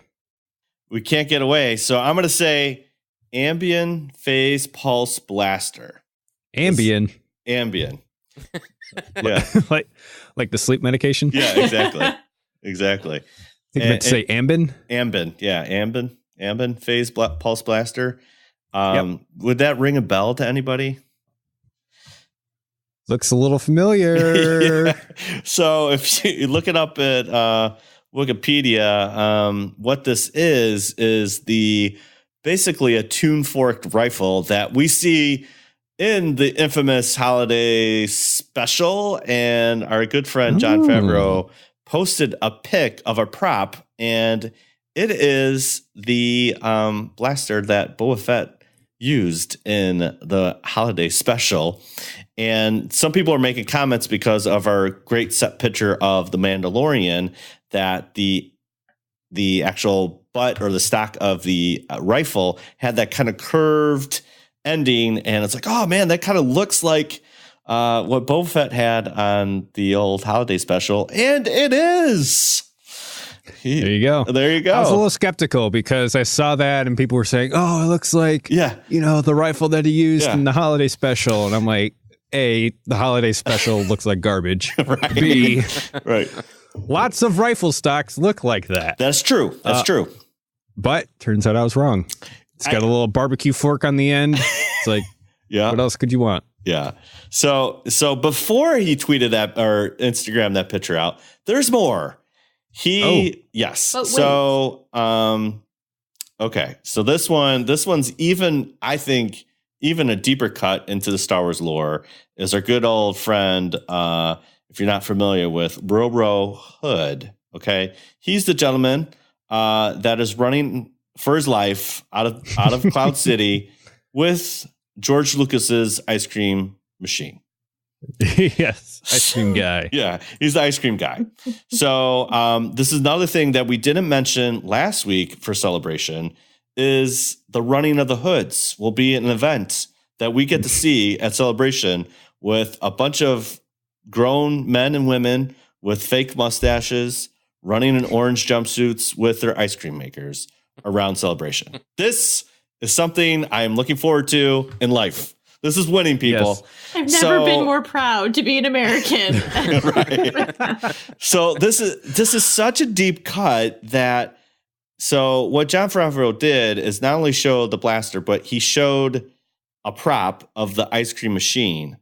We can't get away. So I'm going to say Ambien Phase Pulse Blaster. Ambien. Ambien. Yeah. like the sleep medication? Yeah, exactly. Exactly. I think I meant to say Ambien. Ambien. Yeah, Ambien Phase Pulse Blaster. Would that ring a bell to anybody? Looks a little familiar. Yeah. So if you look it up at Wikipedia, what this is basically a tune-forked rifle that we see in the infamous holiday special, and our good friend Jon Favreau posted a pic of a prop, and it is the blaster that Boba Fett used in the holiday special. And some people are making comments because of our great set picture of the Mandalorian that the actual butt or the stock of the rifle had that kind of curved ending, and it's like, oh man, that kind of looks like what Boba Fett had on the old holiday special, and it is. There you go. There you go. I was a little skeptical because I saw that and people were saying, oh, it looks like, the rifle that he used in the holiday special. And I'm like, A, the holiday special looks like garbage. Right. B, right. Lots of rifle stocks look like that. That's true. That's true. But turns out I was wrong. It's got a little barbecue fork on the end. It's like, what else could you want? Yeah. So before he tweeted that or Instagram that picture out, there's more. Yes. But so, okay. So this one's even, I think, even a deeper cut into the Star Wars lore is our good old friend, if you're not familiar with Roro Hood. Okay. He's the gentleman, that is running for his life out of Cloud City with George Lucas's ice cream machine. Yes, ice cream guy. Yeah, he's the ice cream guy. So this is another thing that we didn't mention last week for Celebration is the running of the hoods will be an event that we get to see at Celebration with a bunch of grown men and women with fake mustaches running in orange jumpsuits with their ice cream makers around Celebration. This is something I am looking forward to in life. This is winning, people. Yes. I've never been more proud to be an American. Right. So this is such a deep cut that. So what Jon Favreau did is not only show the blaster, but he showed a prop of the ice cream machine.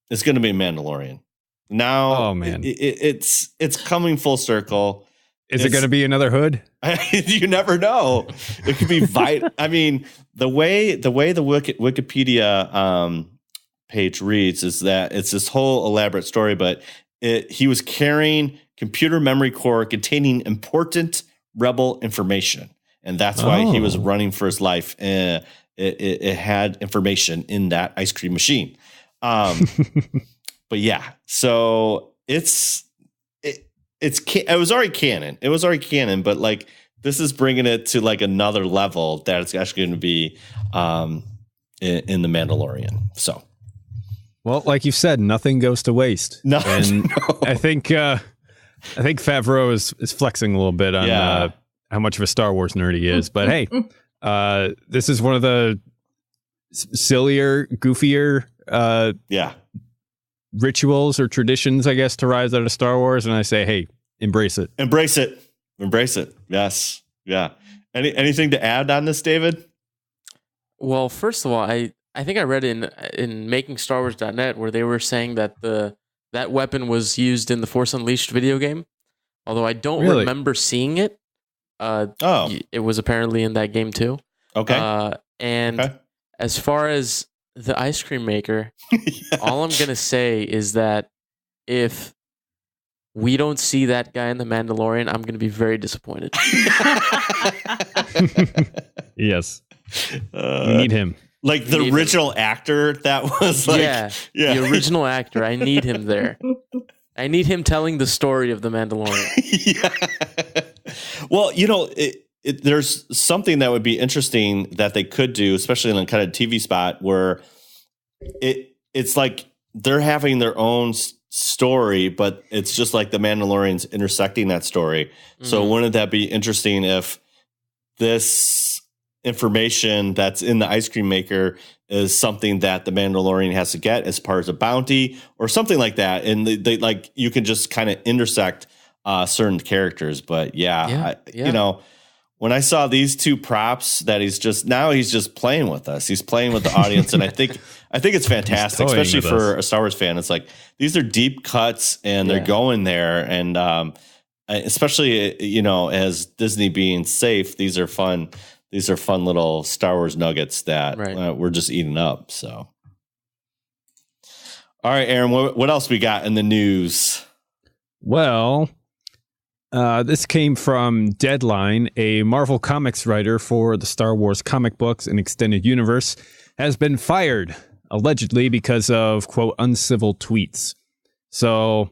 It's going to be Mandalorian. Now, oh man, it's coming full circle. Is it going to be another hood? You never know. It could be I mean, the way the Wikipedia page reads is that it's this whole elaborate story, but he was carrying computer memory core containing important rebel information, and that's why he was running for his life. It had information in that ice cream machine. But yeah, so it was already canon. It was already canon, but like this is bringing it to like another level that it's actually going to be in the Mandalorian. So, well, like you said, nothing goes to waste. No, I think Favreau is flexing a little bit on how much of a Star Wars nerd he is. But hey, this is one of the sillier, goofier, rituals or traditions, I guess, to rise out of Star Wars. And I say, hey, embrace it. Embrace it. Embrace it. Yes. Yeah. Anything to add on this, David? Well, first of all, I think I read in MakingStarWars.net where they were saying that that weapon was used in the Force Unleashed video game. Although I don't remember seeing it. It was apparently in that game too. Okay. And as far as the ice cream maker. All I'm gonna say is that if we don't see that guy in The Mandalorian, I'm gonna be very disappointed. Yes. We need him. Like the original actor that was like... Yeah, the original actor. I need him there. I need him telling the story of The Mandalorian. Yeah. Well, there's something that would be interesting that they could do, especially in a kind of TV spot where it's like they're having their own story, but it's just like the Mandalorians intersecting that story. Mm-hmm. So wouldn't that be interesting if this information that's in the ice cream maker is something that the Mandalorian has to get as part of a bounty or something like that? And they like, you can just kind of intersect certain characters. But when I saw these two props that he's just playing with us, he's playing with the audience. And I think it's fantastic, especially for a Star Wars fan. It's like, these are deep cuts and they're going there. And especially, as Disney being safe, these are fun little Star Wars nuggets that we're just eating up. So, all right, Aaron, what else we got in the news? Well, this came from Deadline. A Marvel Comics writer for the Star Wars comic books and extended universe has been fired, allegedly because of, quote, uncivil tweets. So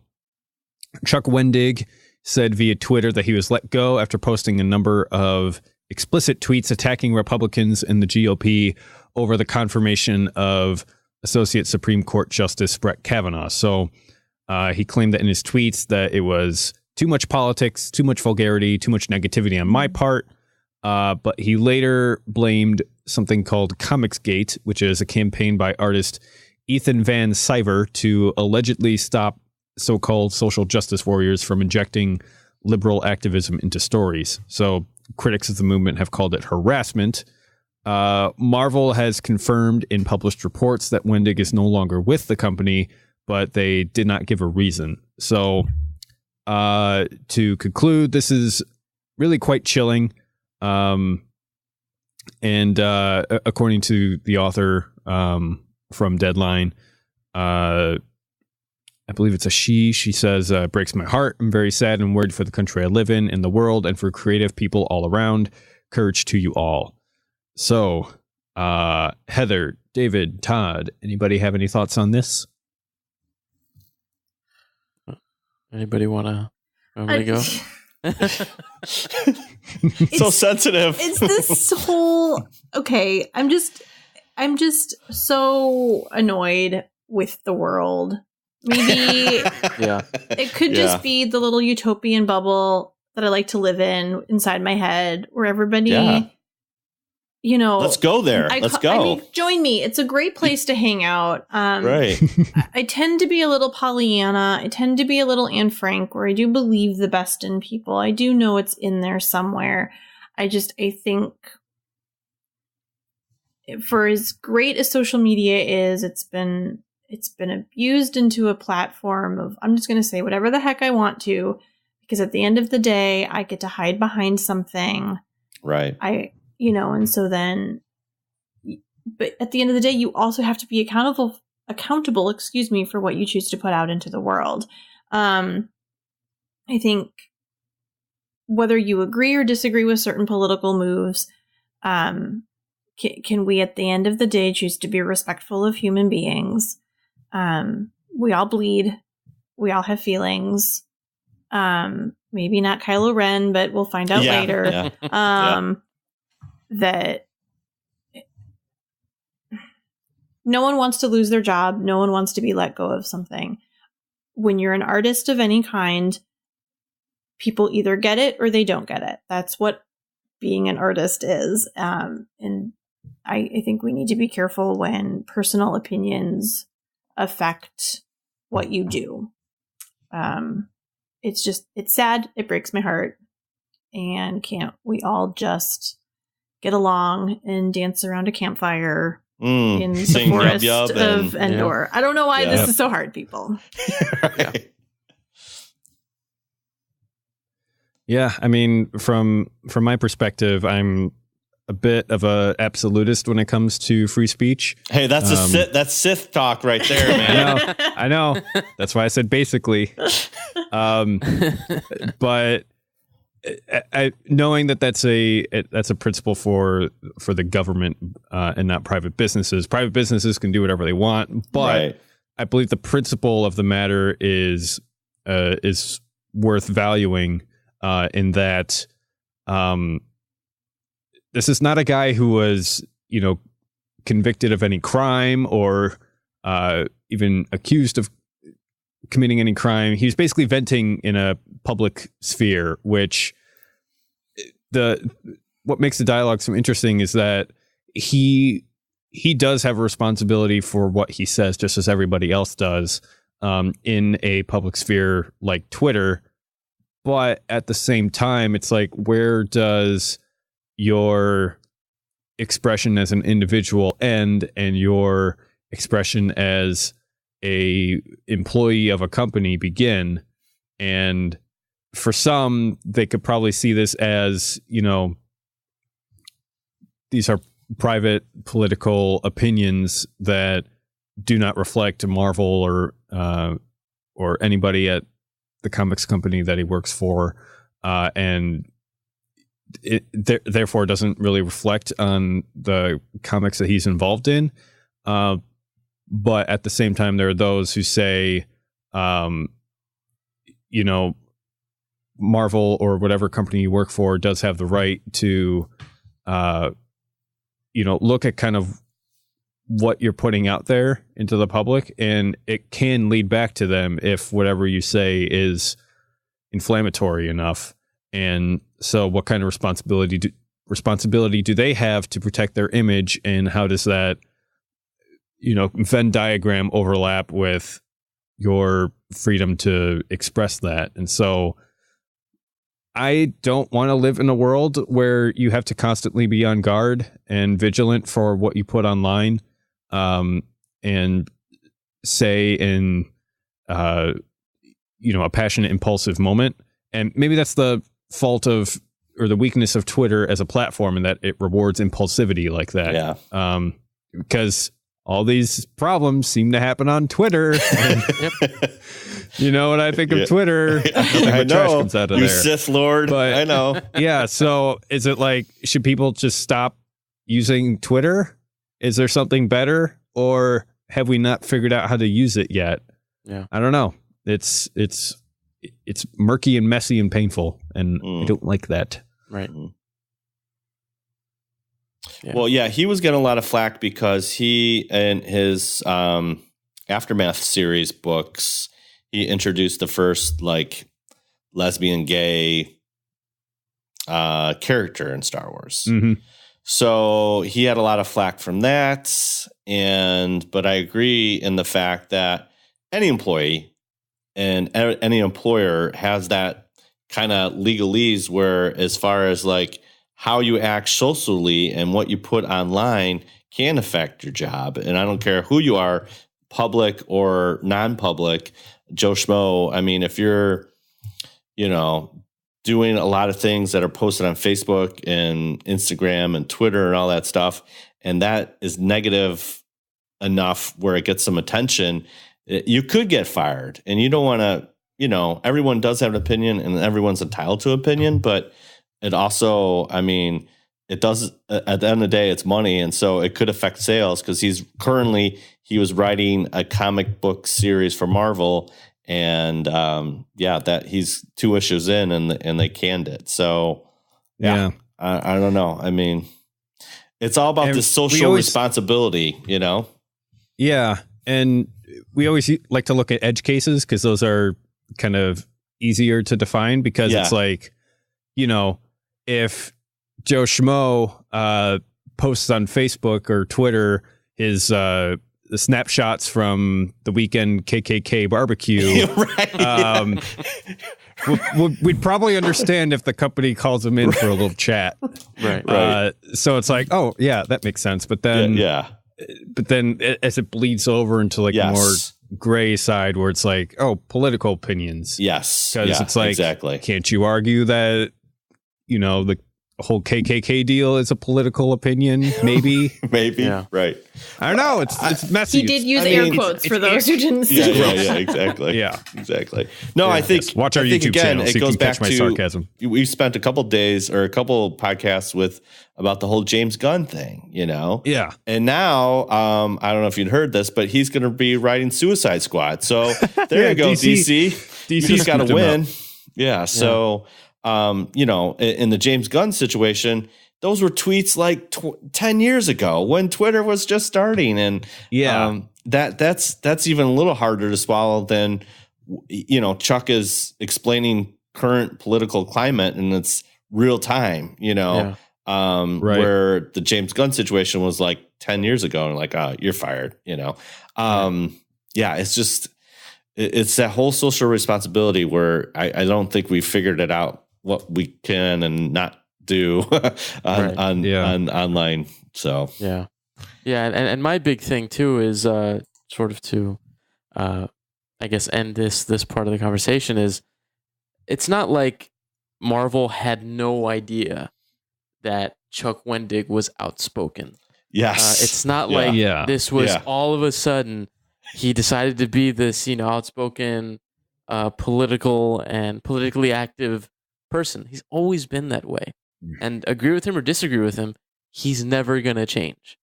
Chuck Wendig said via Twitter that he was let go after posting a number of explicit tweets attacking Republicans in the GOP over the confirmation of Associate Supreme Court Justice Brett Kavanaugh. So he claimed that in his tweets that it was too much politics, too much vulgarity, too much negativity on my part. But he later blamed something called Comicsgate, which is a campaign by artist Ethan Van Sciver to allegedly stop so-called social justice warriors from injecting liberal activism into stories. So critics of the movement have called it harassment. Marvel has confirmed in published reports that Wendig is no longer with the company, but they did not give a reason. So to conclude, this is really quite chilling. And according to the author from Deadline, I believe it's a she says, breaks my heart. I'm very sad and worried for the country I live in the world, and for creative people all around. Courage to you all. So, Heather, David, Todd, anybody have any thoughts on this? Anybody want to go? So sensitive. It's this whole, okay, I'm just so annoyed with the world. Maybe it could just be the little utopian bubble that I like to live in inside my head, where everybody, let's go there. Let's go. I mean, join me. It's a great place to hang out. Right. I tend to be a little Pollyanna. I tend to be a little Anne Frank, where I do believe the best in people. I do know it's in there somewhere. I think for as great as social media is, it's been abused into a platform of, I'm just going to say whatever the heck I want to, because at the end of the day, I get to hide behind something. Right. And so then, but at the end of the day, you also have to be accountable, for what you choose to put out into the world. I think whether you agree or disagree with certain political moves, can we at the end of the day choose to be respectful of human beings? We all bleed. We all have feelings. Maybe not Kylo Ren, but we'll find out later. That no one wants to lose their job. No one wants to be let go of something. When you're an artist of any kind, people either get it or they don't get it. That's what being an artist is. And I think we need to be careful when personal opinions affect what you do. It's sad. It breaks my heart. And can't we all just get along and dance around a campfire in the forest of Endor? I don't know why this is so hard, people. Yeah, I mean, from my perspective, I'm a bit of a absolutist when it comes to free speech. Hey, that's that's Sith talk right there, man. I know. That's why I said basically. But knowing that that's a principle for the government and not private businesses. Private businesses can do whatever they want, but Right. I believe the principle of the matter is worth valuing in that this is not a guy who was, convicted of any crime or even accused of committing any crime. He was basically venting in a public sphere, which what makes the dialogue so interesting is that he does have a responsibility for what he says, just as everybody else does in a public sphere like Twitter. But at the same time, it's like, where does your expression as an individual end and your expression as a employee of a company begin? And for some, they could probably see this as, these are private political opinions that do not reflect Marvel or anybody at the comics company that he works for, and it therefore doesn't really reflect on the comics that he's involved in. But at the same time, there are those who say, Marvel or whatever company you work for does have the right to, look at kind of what you're putting out there into the public, and it can lead back to them if whatever you say is inflammatory enough. And so what kind of responsibility do they have to protect their image, and how does that, Venn diagram overlap with your freedom to express that? And so I don't want to live in a world where you have to constantly be on guard and vigilant for what you put online, and say in, a passionate, impulsive moment. And maybe that's the fault of, or the weakness of Twitter as a platform, in that it rewards impulsivity like that. Yeah. Because all these problems seem to happen on Twitter. And, you know what I think of Twitter? I Trash know. comes out of You there. Sith Lord. But- I know. Yeah. So is it like, should people just stop using Twitter? Is there something better, or have we not figured out how to use it yet? Yeah. I don't know. It's murky and messy and painful, and I don't like that. Right. Yeah. Well, yeah, he was getting a lot of flack because he, in his Aftermath series books, he introduced the first lesbian gay character in Star Wars. Mm-hmm. So he had a lot of flack from that. But I agree in the fact that any employee and any employer has that kind of legalese where, as far as how you act socially and what you put online can affect your job. And I don't care who you are, public or non-public, Joe Schmo. I mean, if you're, doing a lot of things that are posted on Facebook and Instagram and Twitter and all that stuff, and that is negative enough where it gets some attention, you could get fired. And you don't want to, everyone does have an opinion and everyone's entitled to opinion, but it also, it does, at the end of the day, it's money. And so it could affect sales, because he was writing a comic book series for Marvel, and that he's 2 issues in and they canned it. So I don't know. It's all about the social responsibility, Yeah. And we always like to look at edge cases, because those are kind of easier to define, because it's like, if Joe Schmo posts on Facebook or Twitter his the snapshots from the weekend KKK barbecue, we'd probably understand if the company calls him in for a little chat. Right. So it's like, oh yeah, that makes sense. But then, but then as it bleeds over into more gray side, where it's like, oh, political opinions. Yes. Because it's like, exactly. Can't you argue that, the whole KKK deal is a political opinion, maybe. Maybe. Yeah. Right. I don't know. It's messy. He did use air quotes for those who didn't see. Yeah, exactly. Yeah. Exactly. No, I think Watch our I think, YouTube again, channel so it you goes can back catch my to sarcasm. we spent a couple days or a couple podcasts about the whole James Gunn thing, Yeah. And now I don't know if you'd heard this, but he's going to be writing Suicide Squad. So there you go, DC. DC's got to win. Yeah. So in the James Gunn situation, those were tweets like 10 years ago when Twitter was just starting. And that's even a little harder to swallow than, Chuck is explaining current political climate and it's real time, where the James Gunn situation was like 10 years ago and like, you're fired, it's just, it's that whole social responsibility where I don't think we figured it out what we can and not do on online. So and my big thing too is sort of to I guess end this part of the conversation is it's not like Marvel had no idea that Chuck Wendig was outspoken. Yes. It's not like this was all of a sudden he decided to be this outspoken political and politically active person. He's always been that way. And agree with him or disagree with him, he's never going to change.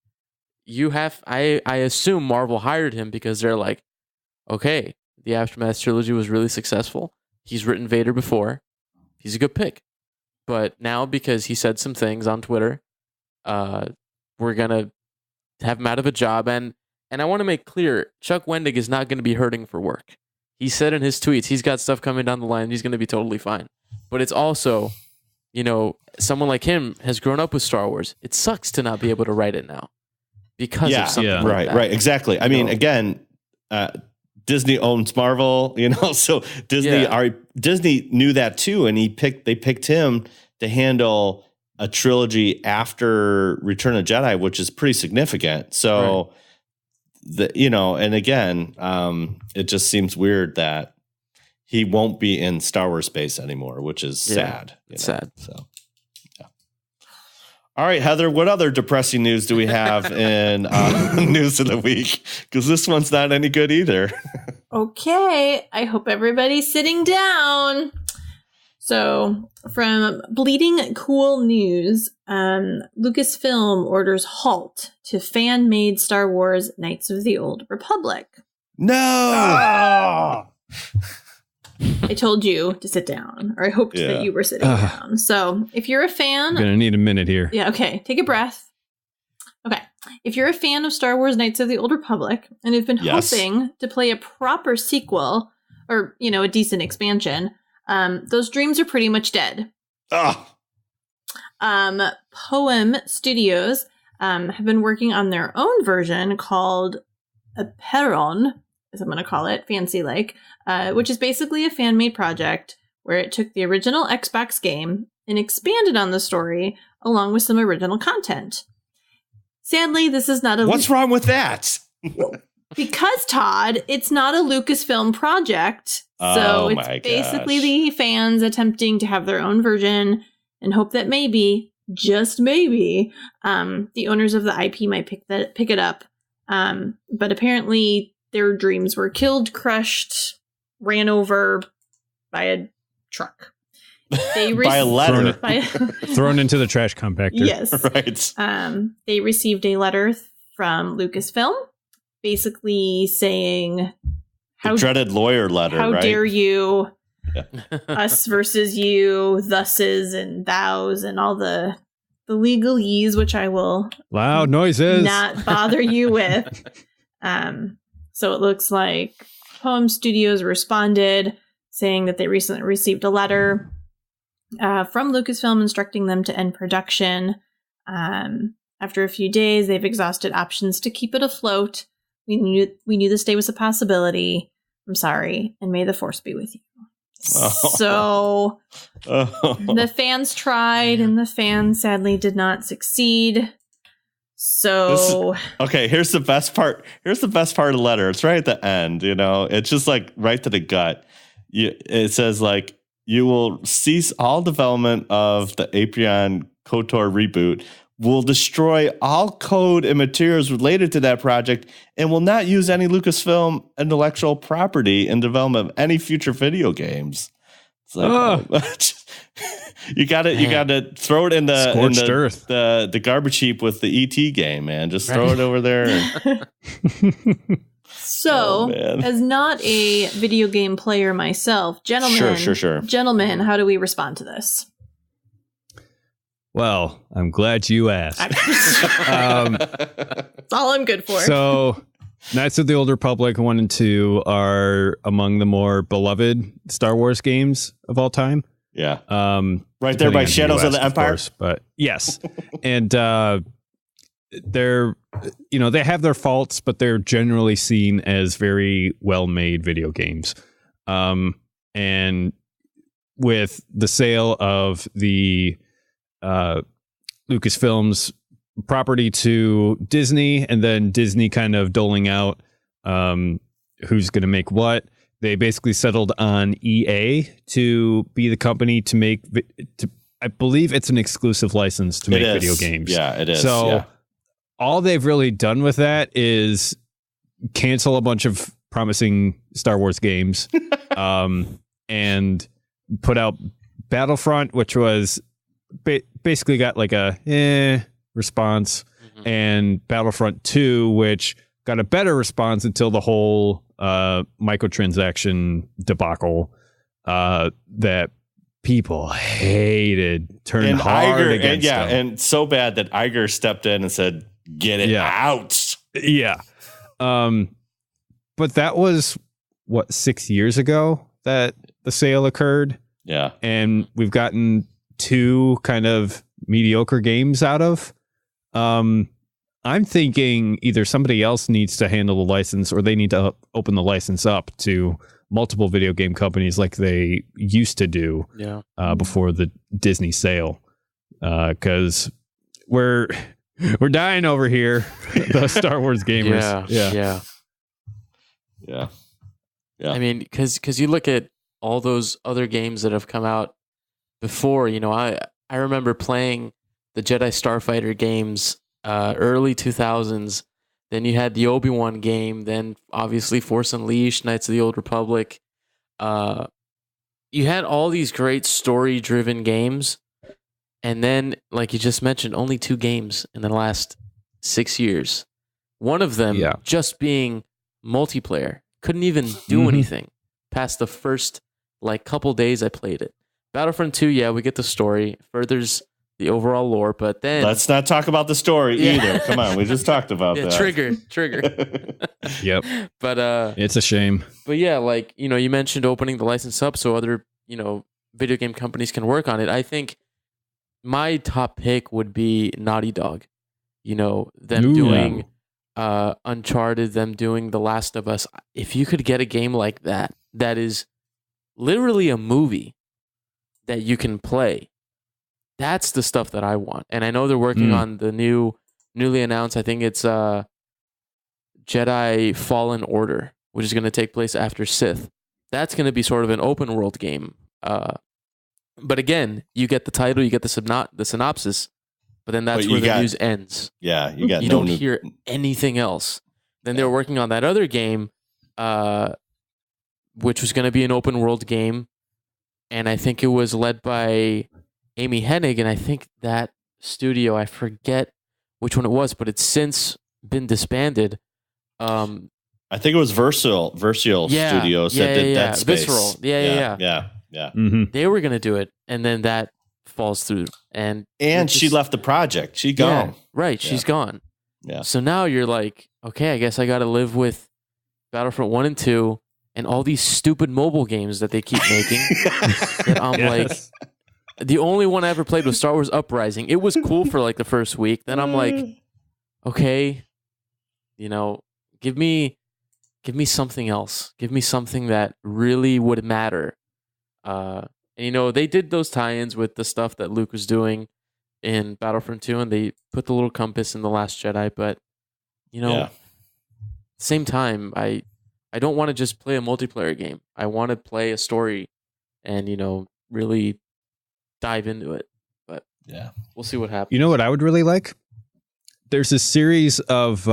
I assume Marvel hired him because they're like, okay, the Aftermath trilogy was really successful. He's written Vader before. He's a good pick. But now because he said some things on Twitter, we're going to have him out of a job. And I want to make clear, Chuck Wendig is not going to be hurting for work. He said in his tweets, he's got stuff coming down the line. He's going to be totally fine. But it's also, someone like him has grown up with Star Wars. It sucks to not be able to write it now because of something like that. Right, exactly. I mean, again, Disney owns Marvel, so Disney knew that too, and they picked him to handle a trilogy after Return of the Jedi, which is pretty significant. So, and again, it just seems weird that he won't be in Star Wars space anymore, which is sad. It's sad. So, yeah. All right, Heather, what other depressing news do we have in news of the week? Because this one's not any good either. Okay, I hope everybody's sitting down. So, from Bleeding Cool News, Lucasfilm orders halt to fan-made Star Wars Knights of the Old Republic. No! I told you to sit down, or I hoped that you were sitting down. So, if you're a fan... I'm going to need a minute here. Yeah, okay. Take a breath. Okay. If you're a fan of Star Wars Knights of the Old Republic and have been hoping to play a proper sequel or, a decent expansion, those dreams are pretty much dead. Poem Studios have been working on their own version called Aperon, as I'm going to call it, fancy like, which is basically a fan-made project where it took the original Xbox game and expanded on the story along with some original content. Sadly, this is not a... What's wrong with that? Because, Todd, it's not a Lucasfilm project. So it's basically the fans attempting to have their own version and hope that maybe, just maybe, the owners of the IP might pick it up. But apparently their dreams were killed, crushed, ran over by a truck. By a letter. Thrown into the trash compactor. Yes. Right. They received a letter from Lucasfilm basically saying... The dreaded lawyer letter, how right? dare you, us versus you, thuses and thous and all the legalese, which I will loud noises not bother you with. So it looks like Poem Studios responded saying that they recently received a letter from Lucasfilm instructing them to end production. After a few days, they've exhausted options to keep it afloat. We knew this day was a possibility. I'm sorry, and may the Force be with you. So the fans tried, and the fans sadly did not succeed. So okay, here's the best part. Here's the best part of the letter. It's right at the end. It's just like right to the gut. It says like, you will cease all development of the Aprion KOTOR reboot, will destroy all code and materials related to that project, and will not use any Lucasfilm intellectual property in development of any future video games. It's like, you got to throw it in the garbage heap with the ET game, man. Just throw it over there. So, as not a video game player myself, gentlemen, sure. Gentlemen, how do we respond to this? Well, I'm glad you asked. That's all I'm good for. So, Knights of the Old Republic 1 and 2 are among the more beloved Star Wars games of all time. Yeah. Right there by Shadows of the Empire. Course, but yes. And they're, they have their faults, but they're generally seen as very well-made video games. And with the sale of the Lucasfilm's property to Disney, and then Disney kind of doling out who's going to make what, they basically settled on EA to be the company to make. I believe it's an exclusive license to make video games. Yeah, it is. So all they've really done with that is cancel a bunch of promising Star Wars games, and put out Battlefront, which was basically got like a response, and Battlefront 2, which got a better response until the whole microtransaction debacle that people hated turned hard against them. And so bad that Iger stepped in and said, "Get it out." Yeah. But that was 6 years ago that the sale occurred. Yeah. And we've gotten 2 kind of mediocre games out of. I'm thinking either somebody else needs to handle the license, or they need to open the license up to multiple video game companies like they used to do before the Disney sale. Because we're dying over here, the Star Wars gamers. Yeah. I mean, because you look at all those other games that have come out before. I remember playing the Jedi Starfighter games early 2000s. Then you had the Obi-Wan game. Then obviously Force Unleashed, Knights of the Old Republic. You had all these great story-driven games, and then, like you just mentioned, only 2 games in the last 6 years. One of them just being multiplayer. Couldn't even do anything past the first couple days I played it. Battlefront 2, we get the story, furthers the overall lore, but then let's not talk about the story either. Come on, we just talked about that. Trigger. Yep. But it's a shame. But you mentioned opening the license up so other, video game companies can work on it. I think my top pick would be Naughty Dog. Them doing Uncharted, them doing The Last of Us. If you could get a game like that is literally a movie that you can play, that's the stuff that I want. And I know they're working on the newly announced, I think it's Jedi Fallen Order, which is going to take place after Sith. That's going to be sort of an open world game. But again, you get the title, you get the synopsis, but then that's where the news ends. Yeah, you don't hear anything else. Then they're working on that other game, which was going to be an open world game, and I think it was led by Amy Hennig, and I think that studio, I forget which one it was, but it's since been disbanded. I think it was Versial Studios that did that space. Visceral. Yeah. They were going to do it, and then that falls through. And she left the project. She gone. Yeah, right, she's gone. Yeah. So now you're like, okay, I guess I got to live with Battlefront 1 and 2 and all these stupid mobile games that they keep making. That I'm like, the only one I ever played was Star Wars Uprising. It was cool for the first week. Then I'm like, okay, give me something else. Give me something that really would matter. And they did those tie-ins with the stuff that Luke was doing in Battlefront 2, and they put the little compass in The Last Jedi. But at the same time, I don't want to just play a multiplayer game. I want to play a story, and really dive into it. But Yeah. we'll see what happens. You know what I would really like? There's a series of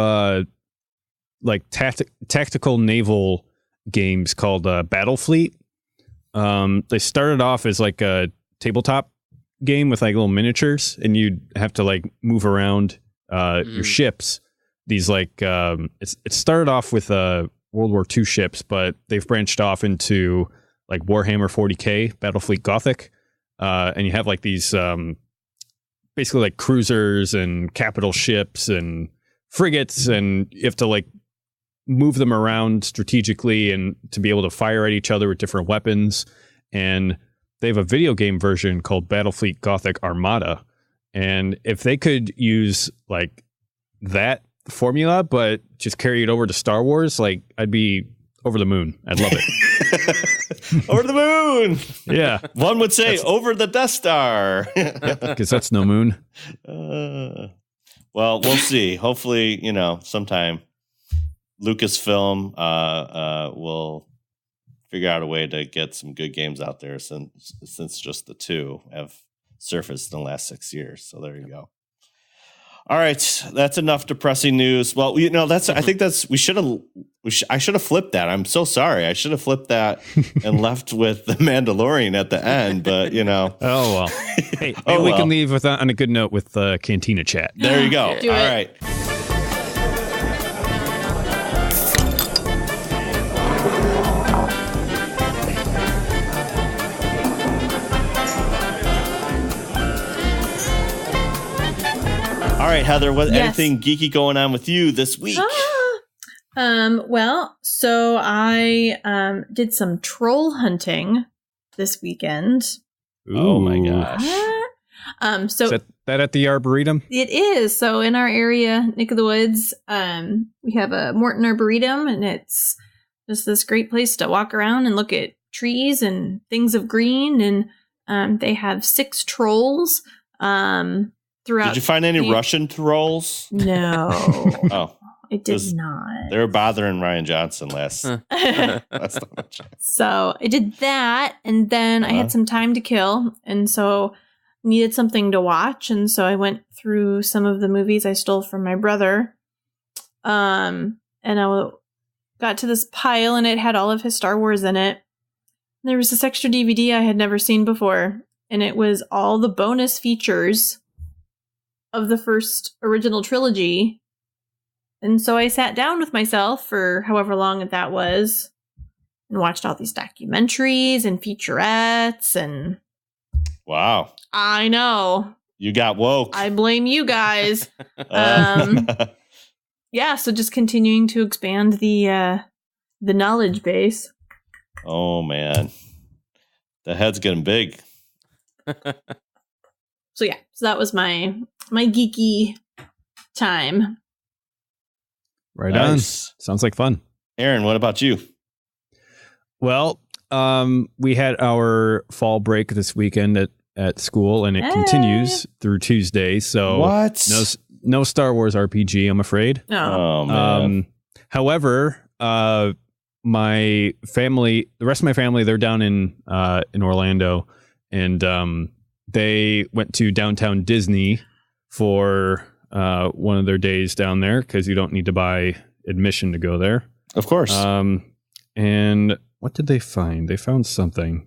like tactical naval games called Battlefleet. They started off as like a tabletop game with like little miniatures, and you'd have to like move around your ships. These like it started off with World War II ships, but they've branched off into like Warhammer 40K, Battlefleet Gothic, and you have like these basically like cruisers and capital ships and frigates, and you have to like move them around strategically and to be able to fire at each other with different weapons. And they have a video game version called Battlefleet Gothic Armada. And if they could use like that formula, but just carry it over to Star Wars, like I'd be over the moon. I'd love it. Over the moon. Yeah. One would say over the Death Star. Because that's no moon. Well, we'll see. Hopefully, sometime Lucasfilm will figure out a way to get some good games out there since just the two have surfaced in the last 6 years. So there you go. All right, that's enough depressing news. Well, I think I should have flipped that. I'm so sorry. I should have flipped that and left with the Mandalorian at the end, but Oh well. Hey, maybe we can leave on a good note with Cantina chat. There you go. Do All it. right. All right, Heather, anything geeky going on with you this week? Well, so I did some troll hunting this weekend. Oh my gosh. So Is that at the Arboretum? it is. So in our area, Nick of the Woods, we have a Morton Arboretum, and it's just this great place to walk around and look at trees and things of green. And they have 6 trolls throughout. Did you find any Russian trolls? No. Oh, I did not. they were bothering Ryan Johnson last time. So I did that, and then I had some time to kill, and so needed something to watch, and so I went through some of the movies I stole from my brother. And I got to this pile, and it had all of his Star Wars in it. There was this extra DVD I had never seen before, and it was all the bonus features of the first original trilogy. And so I sat down with myself for however long that was and watched all these documentaries and featurettes, and Wow. I know. You got woke. I blame you guys. Yeah, so just continuing to expand the knowledge base. Oh man. The head's getting big. So yeah, so that was my geeky time. Right Nice. on. Sounds like fun. Aaron, what about you? Well, we had our fall break this weekend at school, and it continues through Tuesday. So What? no Star Wars RPG, I'm afraid. Oh. Oh man. However, my family, the rest of my family, they're down in Orlando, and they went to downtown Disney for one of their days down there because you don't need to buy admission to go there. Of course. And what did they find? They found something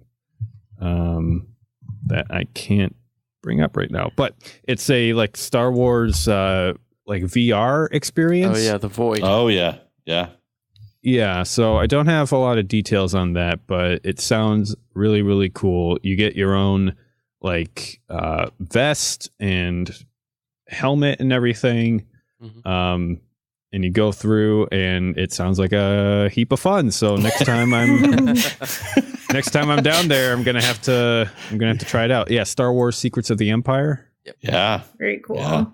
that I can't bring up right now, but it's a like Star Wars like VR experience. Oh yeah, the Void. Oh yeah. Yeah. Yeah, so I don't have a lot of details on that, but it sounds really, really cool. You get your own like vest and helmet and everything. Mm-hmm. And you go through, and it sounds like a heap of fun. So next time I'm down there, I'm gonna have to try it out. Yeah, Star Wars: Secrets of the Empire. Yeah. Very cool. Yeah.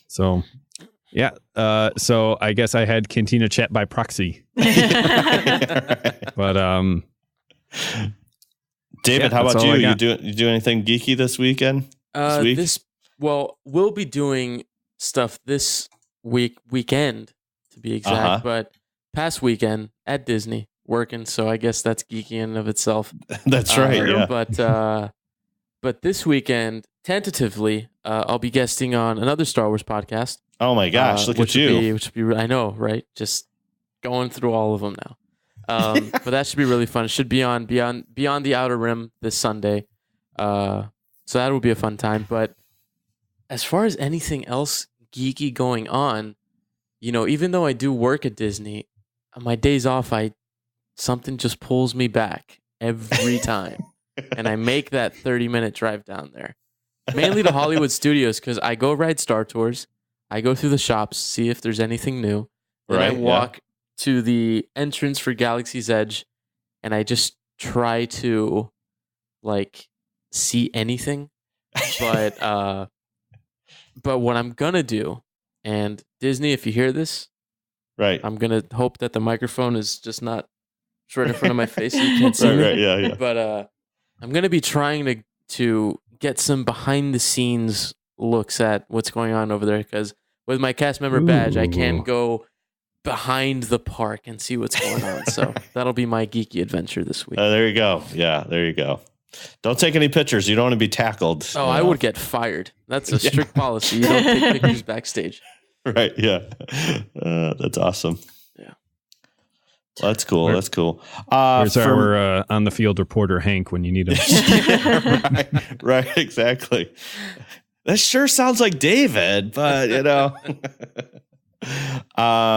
So yeah, so I guess I had Cantina chat by proxy. But David, yeah, how that's about all I you? got. You do anything geeky this weekend? This week? We'll be doing stuff this weekend to be exact, but past weekend at Disney working, so I guess that's geeky in and of itself. That's right. Yeah. But this weekend, tentatively, I'll be guesting on another Star Wars podcast. Oh my gosh, look at you. Which would be, I know, right? Just going through all of them now. But that should be really fun. It should be on Beyond the Outer Rim this Sunday. So that will be a fun time. But as far as anything else geeky going on, even though I do work at Disney, on my days off, something just pulls me back every time. And I make that 30-minute drive down there. Mainly to Hollywood Studios, because I go ride Star Tours. I go through the shops, see if there's anything new. Then I walk to the entrance for Galaxy's Edge, and I just try to, see anything. But what I'm going to do, and Disney, if you hear this, right, I'm going to hope that the microphone is just not right in front of my face so you can't see me. Right, yeah. But I'm going to be trying to get some behind-the-scenes looks at what's going on over there, because with my cast member badge, I can go behind the park and see what's going on. So that'll be my geeky adventure this week. There you go. Yeah, there you go. Don't take any pictures. You don't want to be tackled. Oh, I would get fired. That's a strict policy. You don't take pictures backstage. Right, yeah. That's awesome. Yeah. Well, that's cool. That's cool. Where's our on-the-field reporter, Hank, when you need him? Yeah, right, exactly. That sure sounds like David, but,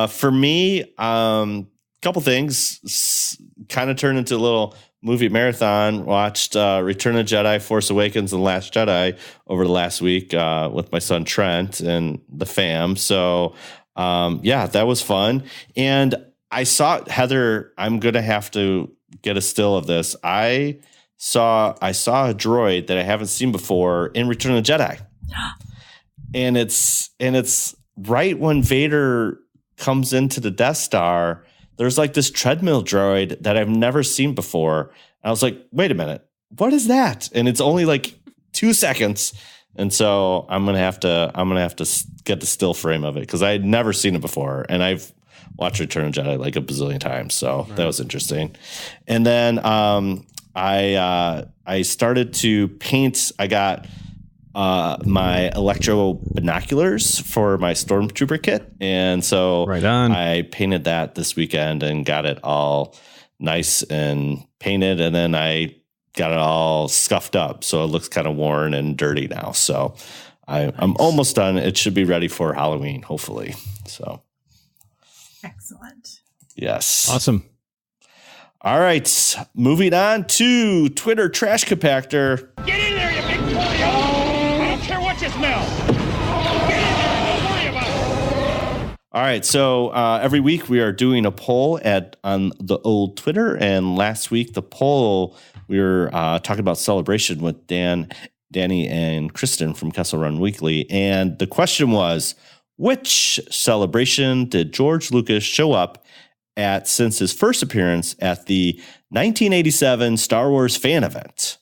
for me, couple things kind of turned into a little movie marathon. Watched Return of the Jedi, Force Awakens, and Last Jedi over the last week with my son Trent and the fam. So, that was fun. And I saw, Heather, I'm going to have to get a still of this. I saw a droid that I haven't seen before in Return of the Jedi. And it's right when Vader comes into the Death Star. There's like this treadmill droid that I've never seen before. And I was like, wait a minute, what is that? And it's only like 2 seconds. And so I'm gonna have to get the still frame of it because I had never seen it before, and I've watched Return of the Jedi like a bazillion times. So that was interesting. And then I started to paint. I got my electro binoculars for my Stormtrooper kit. And so right on. I painted that this weekend and got it all nice and painted. And then I got it all scuffed up. So it looks kind of worn and dirty now. So I'm almost done. It should be ready for Halloween, hopefully. So excellent. Yes. Awesome. All right. Moving on to Twitter Trash Compactor. Get in there, you big polio! I don't care what you smell. Get in there and don't worry about it. All right, so every week we are doing a poll on the old Twitter, and last week the poll we were talking about Celebration with Danny, and Kristen from Kessel Run Weekly, and the question was, which celebration did George Lucas show up at since his first appearance at the 1987 Star Wars fan event?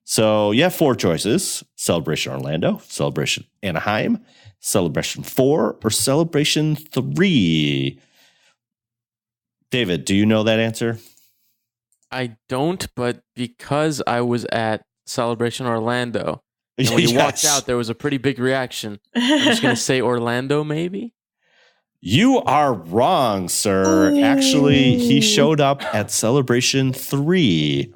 So you have 4 choices: Celebration Orlando, Celebration Anaheim, Celebration 4, or Celebration 3. David, do you know that answer? I don't, but because I was at Celebration Orlando, and when you walked out, there was a pretty big reaction. I'm just going to say Orlando, maybe? You are wrong, sir. Ooh. Actually, he showed up at Celebration 3,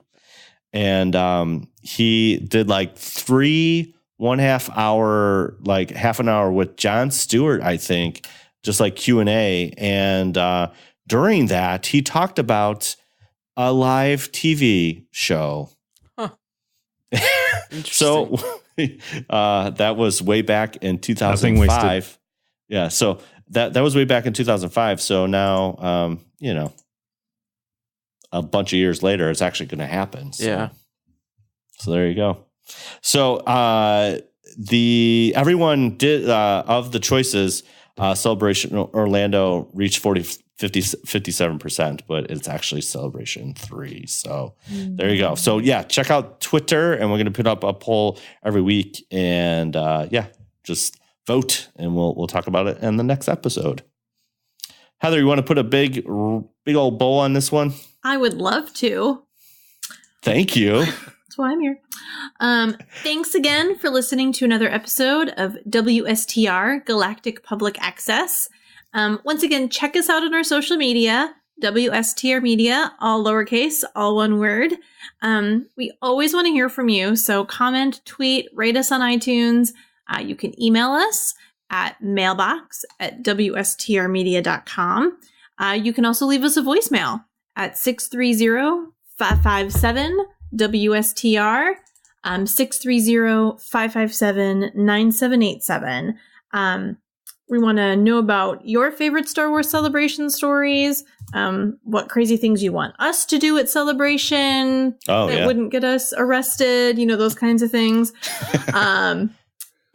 and he did like 3 1/2 hour, like half an hour with Jon Stewart, I think, just like Q&A. And during that, he talked about a live TV show. Huh. So that was way back in 2005. Yeah, so that was way back in 2005. So now, a bunch of years later, it's actually going to happen. So. Yeah. So there you go. So everyone did of the choices, Celebration Orlando reached 57%, but it's actually Celebration 3. So there you go. So yeah, check out Twitter, and we're going to put up a poll every week, and just vote, and we'll talk about it in the next episode. Heather, you want to put a big old bow on this one? I would love to. Thank you. That's why I'm here. Thanks again for listening to another episode of WSTR Galactic Public Access. Once again, check us out on our social media, WSTR Media, all lowercase, all one word. We always want to hear from you, so comment, tweet, rate us on iTunes. You can email us at mailbox@wstrmedia.com. You can also leave us a voicemail at 630-557-WSTR, 630-557-9787. We want to know about your favorite Star Wars Celebration stories, what crazy things you want us to do at Celebration that wouldn't get us arrested, those kinds of things.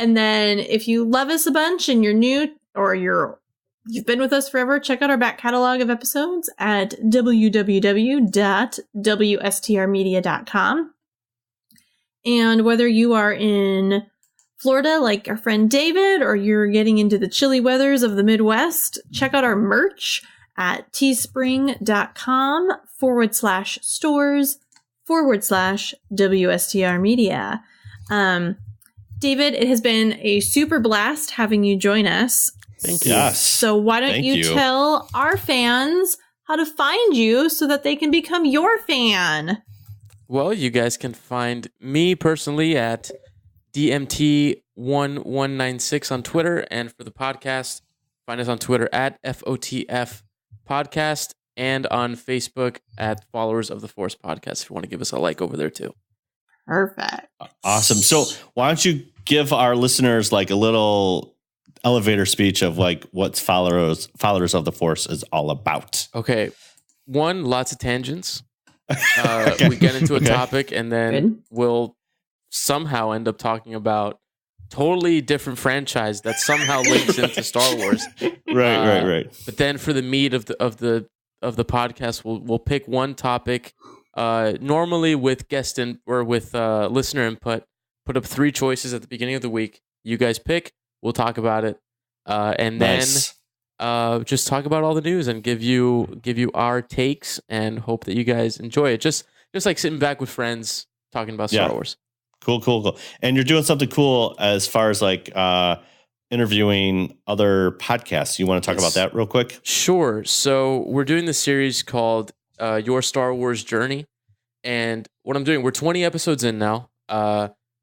And then if you love us a bunch and you're new or you've been with us forever, check out our back catalog of episodes at www.wstrmedia.com. And whether you are in Florida, like our friend David, or you're getting into the chilly weathers of the Midwest, check out our merch at teespring.com/stores/WSTR Media. David, it has been a super blast having you join us. Thank you. Yes. So why don't you tell our fans how to find you so that they can become your fan? Well, you guys can find me personally at DMT1196 on Twitter. And for the podcast, find us on Twitter at FOTF Podcast and on Facebook at Followers of the Force Podcast if you want to give us a like over there too. Perfect. Awesome. So why don't you give our listeners like a little elevator speech of like what Followers of the Force is all about? Okay. One, lots of tangents. We get into a topic and then we'll somehow end up talking about totally different franchise that somehow links into Star Wars. Right. But then for the meat of the podcast, we'll pick one topic. Normally with guest or with listener input, put up 3 choices at the beginning of the week. You guys pick. We'll talk about it, and then just talk about all the news and give you our takes and hope that you guys enjoy it. Just like sitting back with friends talking about Star Wars. Cool. And you're doing something cool as far as like interviewing other podcasts. You want to talk about that real quick? Sure. So we're doing this series called Your Star Wars Journey. And what I'm doing, we're 20 episodes in now,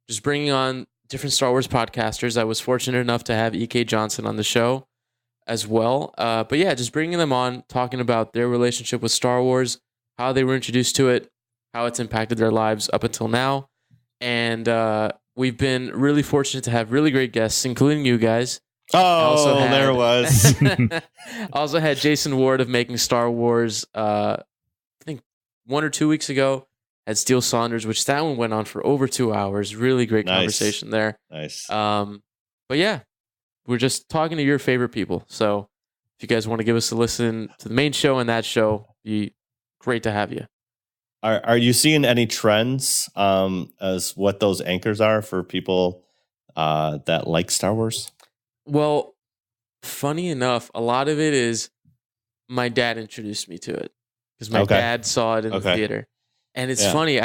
just bringing on different Star Wars podcasters. I was fortunate enough to have E.K. Johnson on the show as well. But yeah, just bringing them on, talking about their relationship with Star Wars, how they were introduced to it, how it's impacted their lives up until now. And we've been really fortunate to have really great guests, including you guys. There it was. Also had Jason Ward of Making Star Wars, I think 1 or 2 weeks ago. Had Steele Saunders, which that one went on for over 2 hours. Really great conversation there. Nice. But yeah, we're just talking to your favorite people. So if you guys want to give us a listen to the main show and that show, be great to have you. Are you seeing any trends as what those anchors are for people that like Star Wars? Well, funny enough, a lot of it is my dad introduced me to it because my dad saw it in the theater. And it's funny,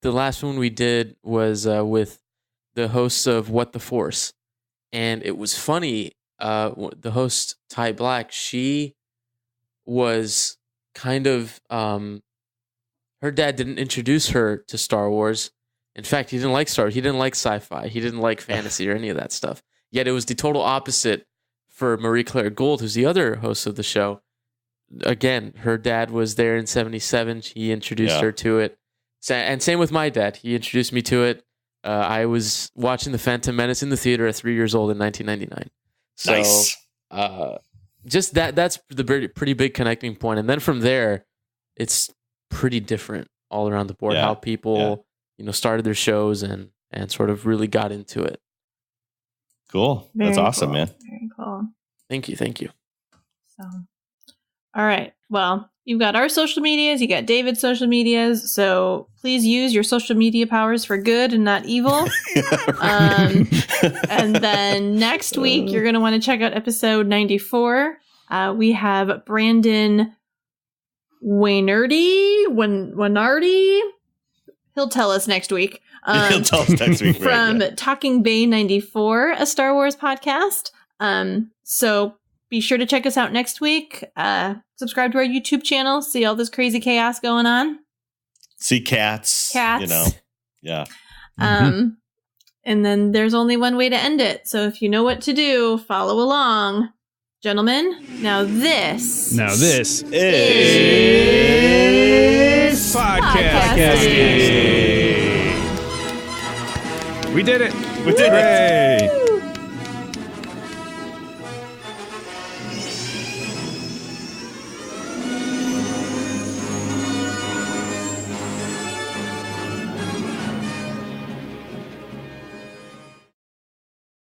the last one we did was with the hosts of What the Force. And it was funny, the host, Ty Black, she was kind of, her dad didn't introduce her to Star Wars. In fact, he didn't like Star Wars. He didn't like sci-fi. He didn't like fantasy or any of that stuff. Yet it was the total opposite for Marie-Claire Gould, who's the other host of the show. Again, her dad was there in 1977. He introduced her to it. And same with my dad. He introduced me to it. I was watching The Phantom Menace in the theater at 3 years old in 1999. So, nice. Just that's the pretty big connecting point. And then from there, it's pretty different all around the board. How people, started their shows and sort of really got into it. Cool. That's awesome, man. Very cool. Thank you. So, all right. Well, you've got our social medias. You got David's social medias. So please use your social media powers for good and not evil. And then next week, you're going to want to check out episode 94. We have Brandon Winardi. He'll tell us next week. He'll tell us next week. From Talking Bay 94, a Star Wars podcast. So be sure to check us out next week. Subscribe to our YouTube channel. See all this crazy chaos going on. See cats. You know. Yeah. And then there's only one way to end it. So if you know what to do, follow along. Gentlemen, now this is podcasting. We did it. We did it.